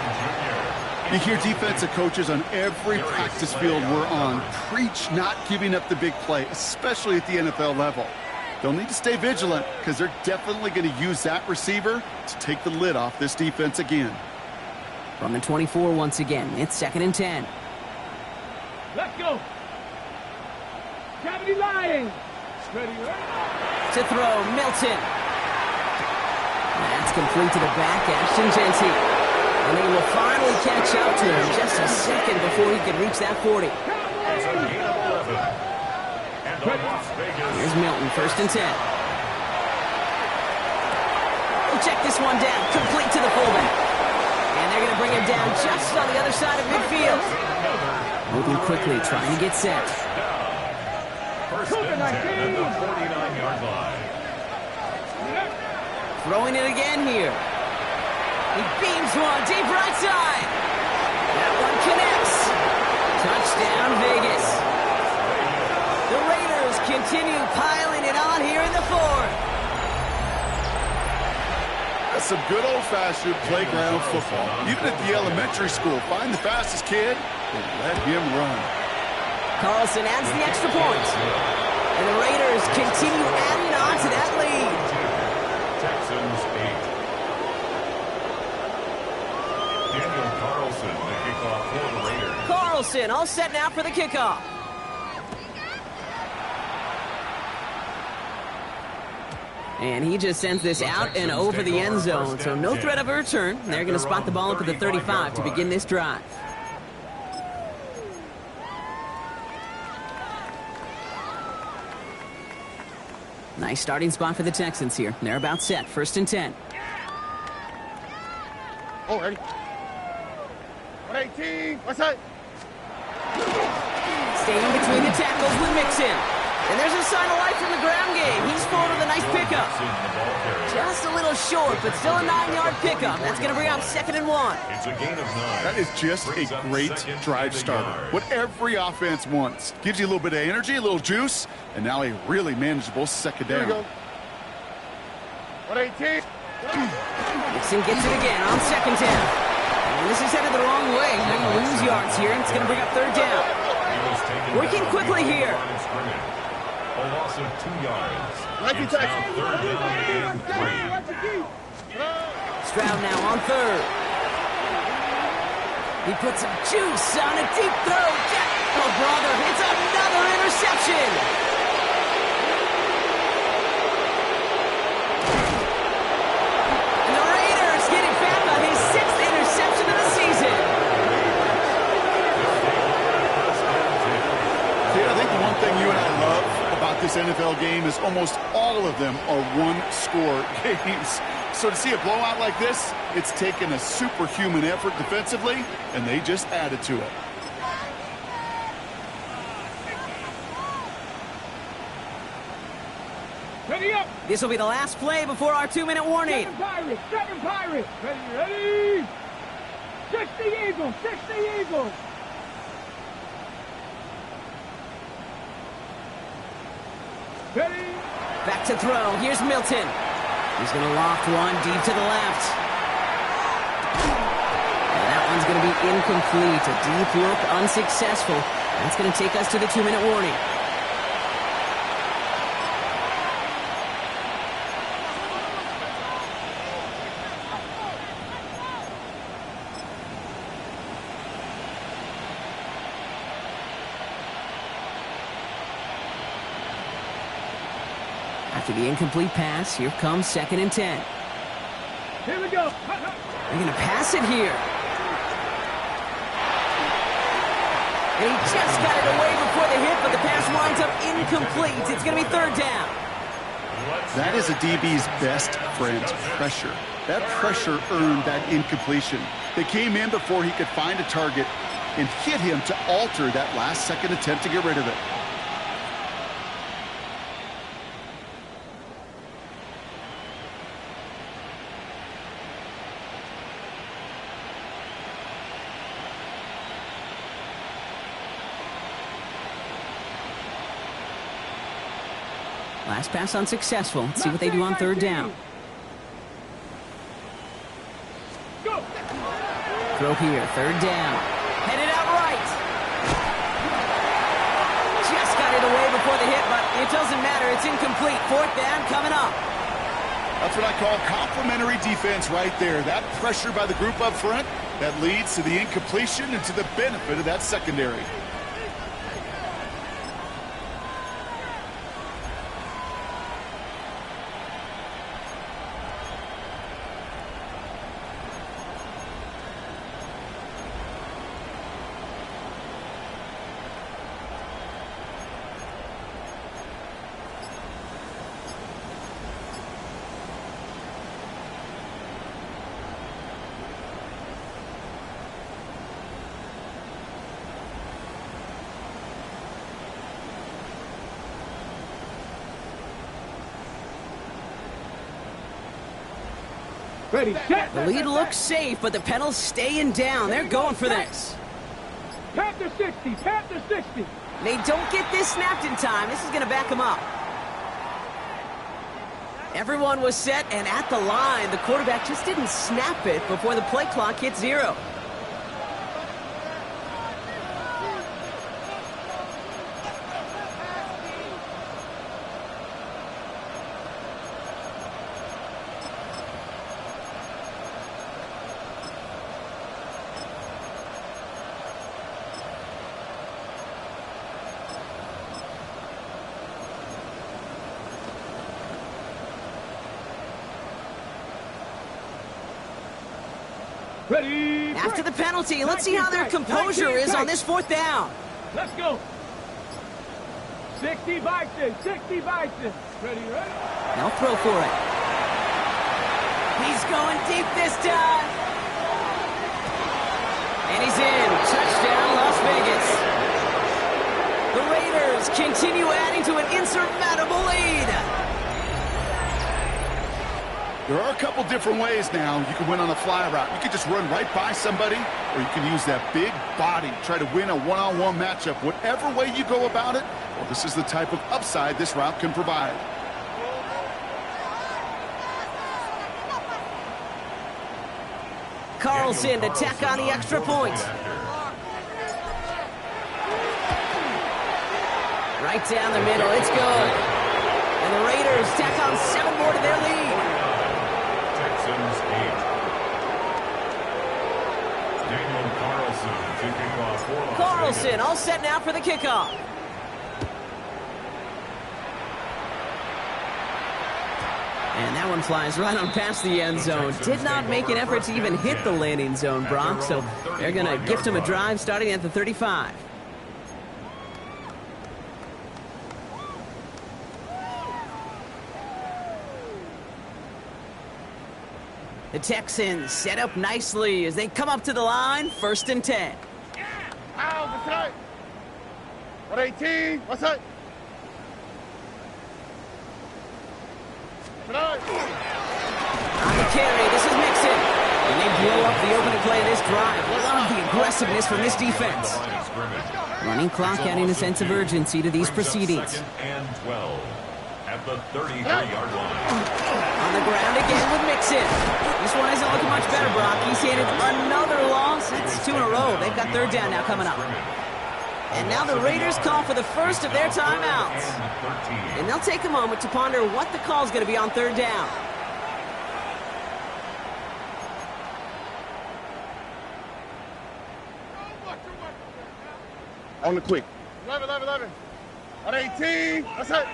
You hear defensive coaches on every practice field we're on preach not giving up the big play, especially at the NFL level. They'll need to stay vigilant because they're definitely going to use that receiver to take the lid off this defense again. From the 24 once again, it's 2nd and 10. Let's go. Gravity line. Ready, right? To throw, Milton. That's complete to the back, Ashton Genty. And they will finally catch up to him just a second before he can reach that 40. Here's Milton, 1st and 10. We'll check this one down, complete to the fullback. And they're going to bring him down just on the other side of midfield. Moving quickly, trying to get set. First and 10 at the 49-yard line. Throwing it again here. He beams one, deep right side. That one connects. Touchdown, Vegas. The Raiders continue piling it on here in the 4th. That's some good old-fashioned playground football. Even at the elementary school, find the fastest kid and let him run. Carlson adds the extra point. And the Raiders continue adding on to that lead. Texans 8. Daniel Carlson, the kickoff for the Raiders. Carlson all set now for the kickoff. And he just sends this out and over the end zone, so no threat of a return. They're going to spot the ball up at the 35 to begin this drive. Nice starting spot for the Texans here. They're about set. 1st and 10. Oh, ready. 118. What's that? Staying between the tackles with Mixon. And there's a sign of life from the ground game. He's forward with a nice pickup. Just a little short, but still a 9-yard pickup. That's going to bring up 2nd and 1. It's a gain of 9. That is just a great drive starter. What every offense wants. Gives you a little bit of energy, a little juice, and now a really manageable 2nd down. Here we go. 118. Mixon gets it again on 2nd down. And this is headed the wrong way. They're going to lose yards here, and it's going to bring up 3rd down. Working quickly here. A loss of 2 yards. It's now 3rd down and 3. Stroud now on 3rd. He puts some juice on a deep throw. Oh, brother, it's another interception. And the Raiders getting back on his 6th interception of the season. See, I think the one thing you and I love about this NFL game is almost all of them are one-score games. So to see a blowout like this, it's taken a superhuman effort defensively, and they just added to it. Ready up. This will be the last play before our 2-minute warning. 7 Pirates. Ready. 60 Eagles. Ready. Back to throw. Here's Milton. He's going to loft one deep to the left. And that one's going to be incomplete. A deep look, unsuccessful. That's going to take us to the 2-minute warning. After the incomplete pass, here comes 2nd and 10. Here we go. They're going to pass it here. And he just got it away before the hit, but the pass winds up incomplete. It's going to be 3rd down. That is a DB's best friend, pressure. That pressure earned that incompletion. They came in before he could find a target and hit him to alter that last-second attempt to get rid of it. Last pass unsuccessful. Let's see what they do on 3rd down. Go. Throw here, 3rd down. Headed out right. Just got it away before the hit, but it doesn't matter. It's incomplete. 4th down coming up. That's what I call complimentary defense right there. That pressure by the group up front, that leads to the incompletion and to the benefit of that secondary. Ready, set. The lead looks safe, but the Penals staying down. They're going for this. Panther 60. They don't get this snapped in time. This is going to back them up. Everyone was set and at the line. The quarterback just didn't snap it before the play clock hit 0. Ready. After the break. penalty, let's see how their composure is on this 4th down. Let's go. 60 bikes. 60 bikes. Ready. They'll throw for it. He's going deep this time. And he's in. Touchdown, Las Vegas. The Raiders continue adding to an insurmountable lead. There are a couple different ways now. You can win on a fly route. You can just run right by somebody, or you can use that big body, try to win a one-on-one matchup. Whatever way you go about it, well, this is the type of upside this route can provide. Carlson to tack on the extra point. Right down the middle, it's good. And the Raiders tack on 7 more to their lead. Texans 8. Daniel Carlson to kick off for Las Carlson Vegas. all set now for the kickoff. And that one flies right on past the end zone. Did not make an effort to even hit the landing zone, Brock. So they're going to gift him a drive starting at the 35. The Texans set up nicely as they come up to the line, 1st and 10. Out, that's right. 118, what's up? On the carry, this is Mixon. And they blow up the opening play of this drive. Love the aggressiveness from this defense. Running clock adding a sense of urgency to these proceedings. 2nd and 12 at the 33-yard line. On the ground again with Mixon. This one isn't looking much better, Brock. He's handed another loss. It's 2 in a row. They've got 3rd down now coming up. And now the Raiders call for the first of their timeouts. And they'll take a moment to ponder what the call is going to be on 3rd down. On the quick. 11. 118, what's up?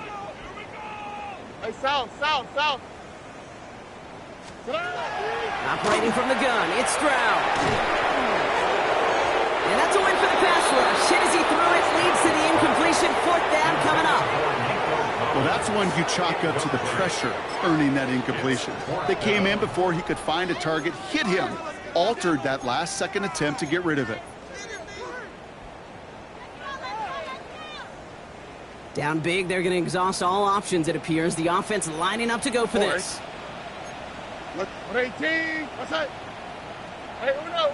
Hey, south. Operating from the gun, it's Stroud. And that's a win for the pass rush. Hit as he threw it, leads to the incompletion. 4th down coming up. Well, that's one you chalk up to the pressure earning that incompletion. They came in before he could find a target, hit him, altered that last-second attempt to get rid of it. Down big, they're going to exhaust all options, it appears. The offense lining up to go for this. Look, 118, what's up? Hey, uno.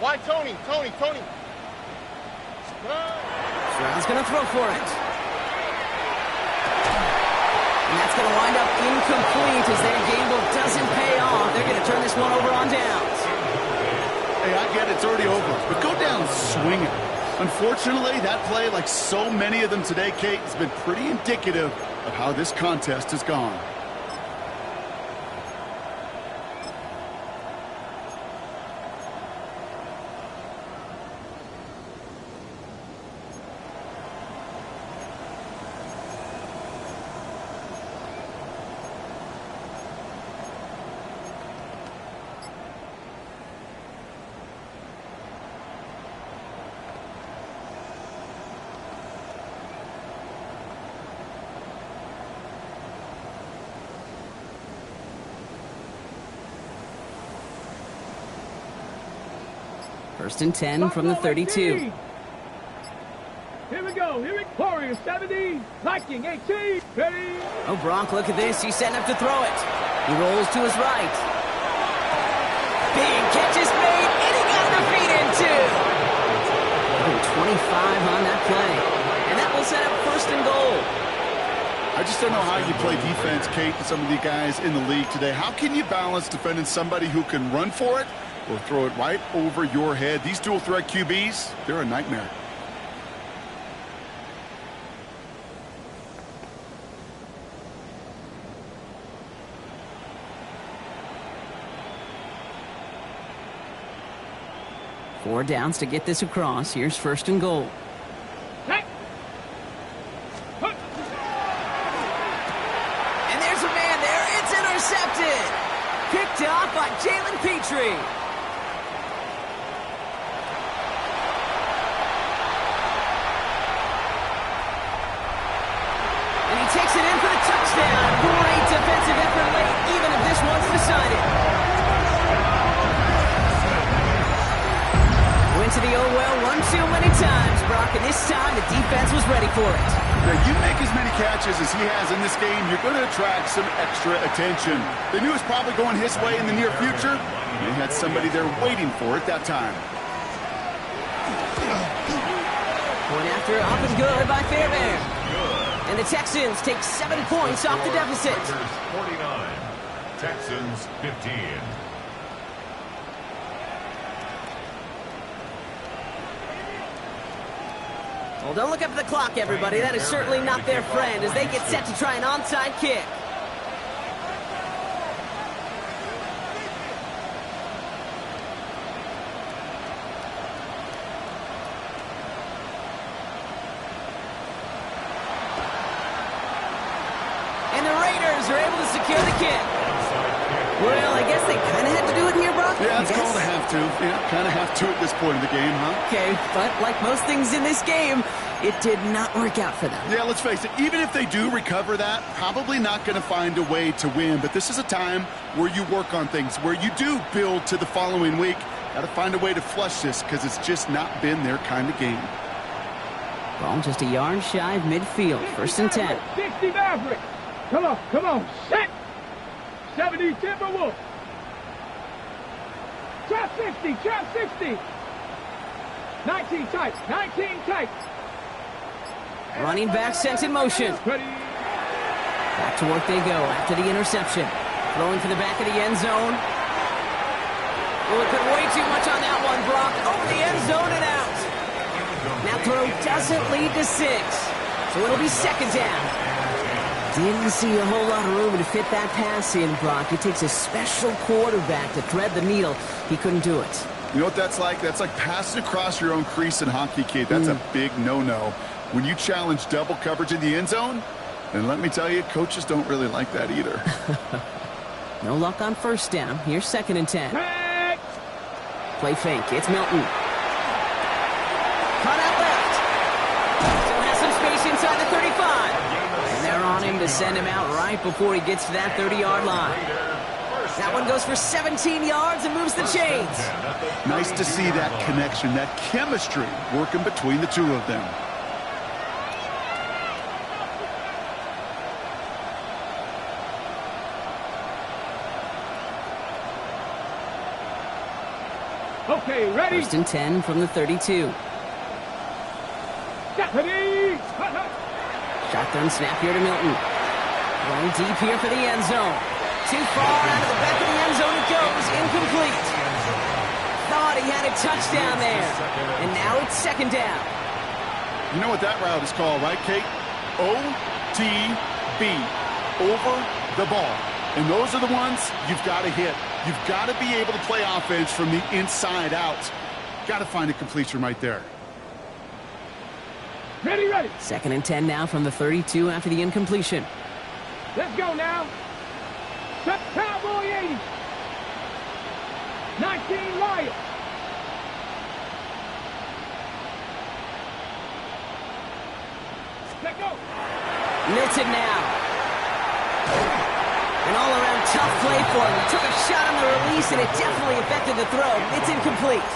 Why Tony? Stroud's going to throw for it. And that's going to wind up incomplete as their gamble doesn't pay off. They're going to turn this one over on downs. Hey, I get it's already over, but go down swinging. Unfortunately, that play, like so many of them today, Kate, has been pretty indicative of how this contest has gone. First and 10 from the 32. Here we go. Warriors 70, Viking 18. Ready? Oh, Brock, look at this. He's setting up to throw it. He rolls to his right. Big catch is made, and he got the feet in too. 25 on that play. And that will set up 1st and goal. I just don't know how you play defense, Kate, to some of the guys in the league today. How can you balance defending somebody who can run for it or throw it right over your head? These dual threat QBs, they're a nightmare. Four downs to get this across. Here's 1st and goal. Hey. And there's a man there. It's intercepted. Picked off by Jalen chemistry. And he takes it in for the touchdown. Great defensive effort late, even if this one's decided. Went to the oh well one too many times, Brock, and this time the defense was ready for it. Now, you make as many catches as he has in this game, you're going to attract some extra attention. They knew it was probably going his way in the near future. They had somebody there waiting for it that time. Point after up and good by Fairbairn. And the Texans take 7 points off the deficit. 49, Texans 15. Well, don't look up at the clock, everybody. That is certainly not their friend as they get set to try an onside kick. And the Raiders are able to secure the kick. Well, I guess they kind of had to do it here, Brock. Yeah, it's called a have to. Yeah, kind of have to at this point in the game, huh? Okay, but like most things in this game, it did not work out for them. Yeah, let's face it, even if they do recover that, probably not going to find a way to win. But this is a time where you work on things, where you do build to the following week. Got to find a way to flush this because it's just not been their kind of game. Ball just a yard shy of midfield. 1st and 10. 60 Maverick. Come on, set. 70 Timberwolf. Trap 60. 19 tight. Running back sent in motion. Ready. Back to work they go after the interception. Throwing to the back of the end zone. Oh, it put way too much on that one, Brock. Over the end zone and out. That throw doesn't lead to 6. So it'll be 2nd down. Didn't see a whole lot of room to fit that pass in, Brock. It takes a special quarterback to thread the needle. He couldn't do it. You know what that's like? That's like passing across your own crease in hockey, kid. That's a big no-no. When you challenge double coverage in the end zone, and let me tell you, coaches don't really like that either. No luck on 1st down. Here's 2nd and 10. Next. Play fake. It's Milton. Cut out left. Still has some space inside the 35. And they're on him to send him out right before he gets to that 30-yard line. That one goes for 17 yards and moves the chains. Nice to see that connection, that chemistry working between the two of them. Okay, ready. 1st and 10 from the 32. Ready. Shotgun snap here to Milton. Going deep here for the end zone. Too far out of the back of the end zone it goes. Incomplete. Thought he had a touchdown there. And now it's 2nd down. You know what that route is called, right, Kate? OTB. Over the ball. And those are the ones you've got to hit. You've got to be able to play offense from the inside out. Got to find a completion right there. Ready. 2nd and 10 now from the 32 after the incompletion. Let's go now. Set Cowboy 80. 19 Lions. Let's go. Milton now. An all-around tough play for him. He took a shot on the release, and it definitely affected the throw. It's incomplete.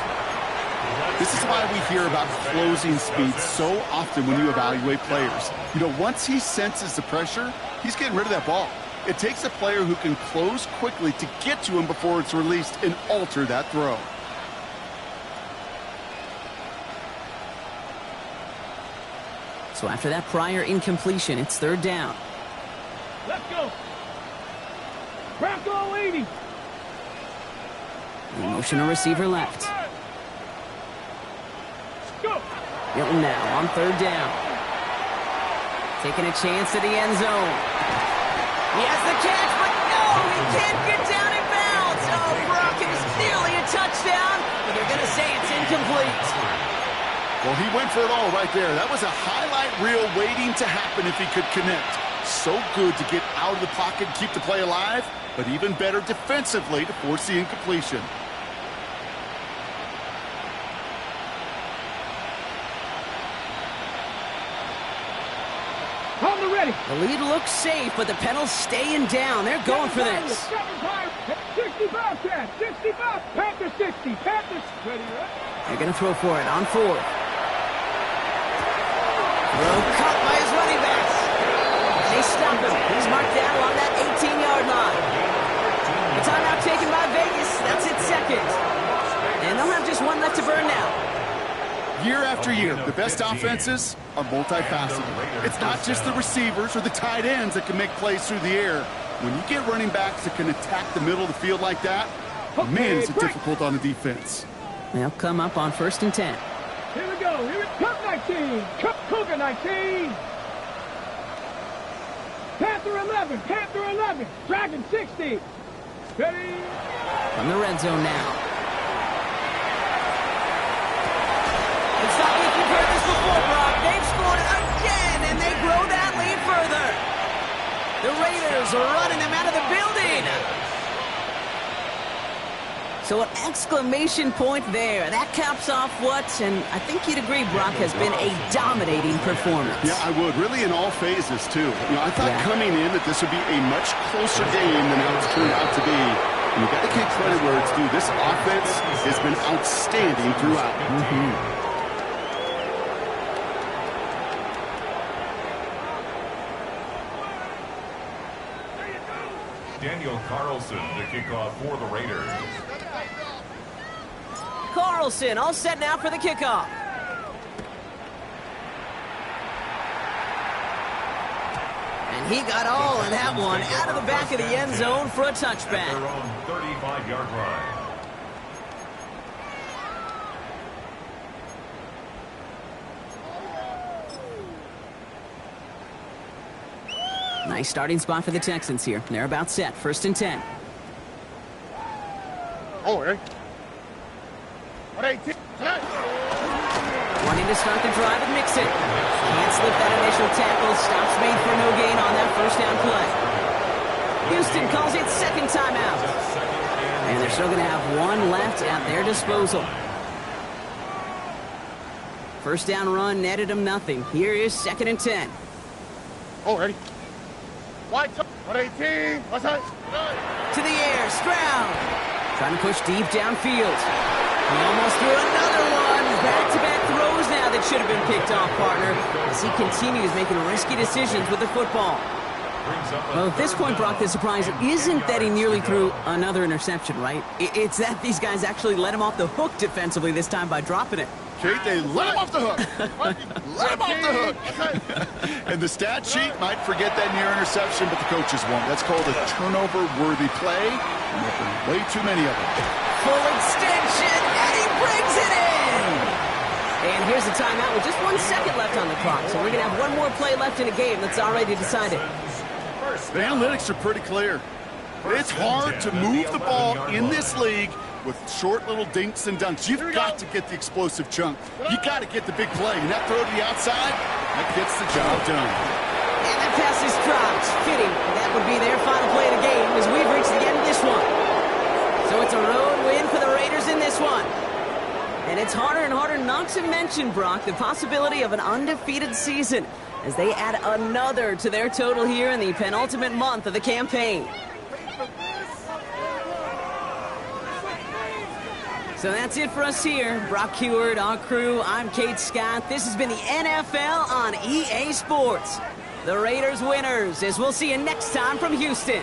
This is why we hear about closing speed so often when you evaluate players. You know, once he senses the pressure, he's getting rid of that ball. It takes a player who can close quickly to get to him before it's released and alter that throw. So after that prior incompletion, it's 3rd down. Let's go. Bronco 80. Emotional receiver left. Go. Milton now on 3rd down. Taking a chance to the end zone. He has the catch, but no, he can't get down in bounds. Oh, Brock, it was nearly a touchdown, but they're going to say it's incomplete. Well, he went for it all right there. That was a highlight reel waiting to happen if he could connect. So good to get out of the pocket and keep the play alive, but even better defensively to force the incompletion. ready. The lead looks safe, but the pedal's staying down. They're going for this. 65, Chad. 65. Panthers 60. Panthers. Ready, right? They're going to throw for it on 4th. Throw caught by his running backs. They stop him. He's marked down along that 18-yard line. The timeout taken by Vegas. That's its 2nd. And they'll have just one left to burn now. Year after year, the best offenses are multifaceted. It's not just the receivers or the tight ends that can make plays through the air. When you get running backs that can attack the middle of the field like that, man, is it difficult on the defense. They'll come up on 1st and 10. Here we go. Here we go. 19. Cougar 19. Panther 11. Panther 11. Dragon 60. Ready. From the red zone now. It's not like you've heard this before, Brock. They've scored again, and they grow that lead further. The Raiders are running them out of the building. So an exclamation point there. That caps off what, and I think you'd agree, Brock, has been a dominating performance. Yeah, I would. Really in all phases, too. I thought coming in that this would be a much closer game than how it's turned out to be. And you've got to give credit where it's due. This offense has been outstanding throughout. Daniel Carlson to kick off for the Raiders. Carlson all set now for the kickoff. And he got all of that one out of the back of the end zone for a touchback. At their own 35-yard line. Nice starting spot for the Texans here. They're about set. 1st and 10. Oh, Eric. 18. Wanting to start the drive and mix it. Can't slip that initial tackle. Stops made for no gain on that 1st down play. Houston calls it 2nd timeout. And they're still going to have one left at their disposal. 1st down run netted them nothing. Here is 2nd and 10. Oh, ready. Wide 18. What's that? To the air, Stroud. Trying to push deep downfield. He almost threw another one. Back-to-back throws now that should have been picked off, partner, as he continues making risky decisions with the football. Well, at this point, Brock, the surprise isn't that he nearly threw another interception, right? It's that these guys actually let him off the hook defensively this time by dropping it. Kate, they let him off the hook. Let him off the hook. And the stat sheet might forget that near interception, but the coaches won't. That's called a turnover-worthy play, and there have been way too many of them. Full extension, and he brings it in! And here's the timeout with just 1 second left on the clock, so we're going to have one more play left in a game that's already decided. The analytics are pretty clear. It's hard to move the ball in this league with short little dinks and dunks. You've got to get the explosive chunk. You got to get the big play. And that throw to the outside, that gets the job done. And that pass is dropped. Fitting. That would be their final play of the game as we've reached the end of this one. So it's a road win for the Raiders in this one. And it's harder and harder not to mention, Brock, the possibility of an undefeated season as they add another to their total here in the penultimate month of the campaign. So that's it for us here. Brock Heward, our crew, I'm Kate Scott. This has been the NFL on EA Sports. The Raiders winners, as we'll see you next time from Houston.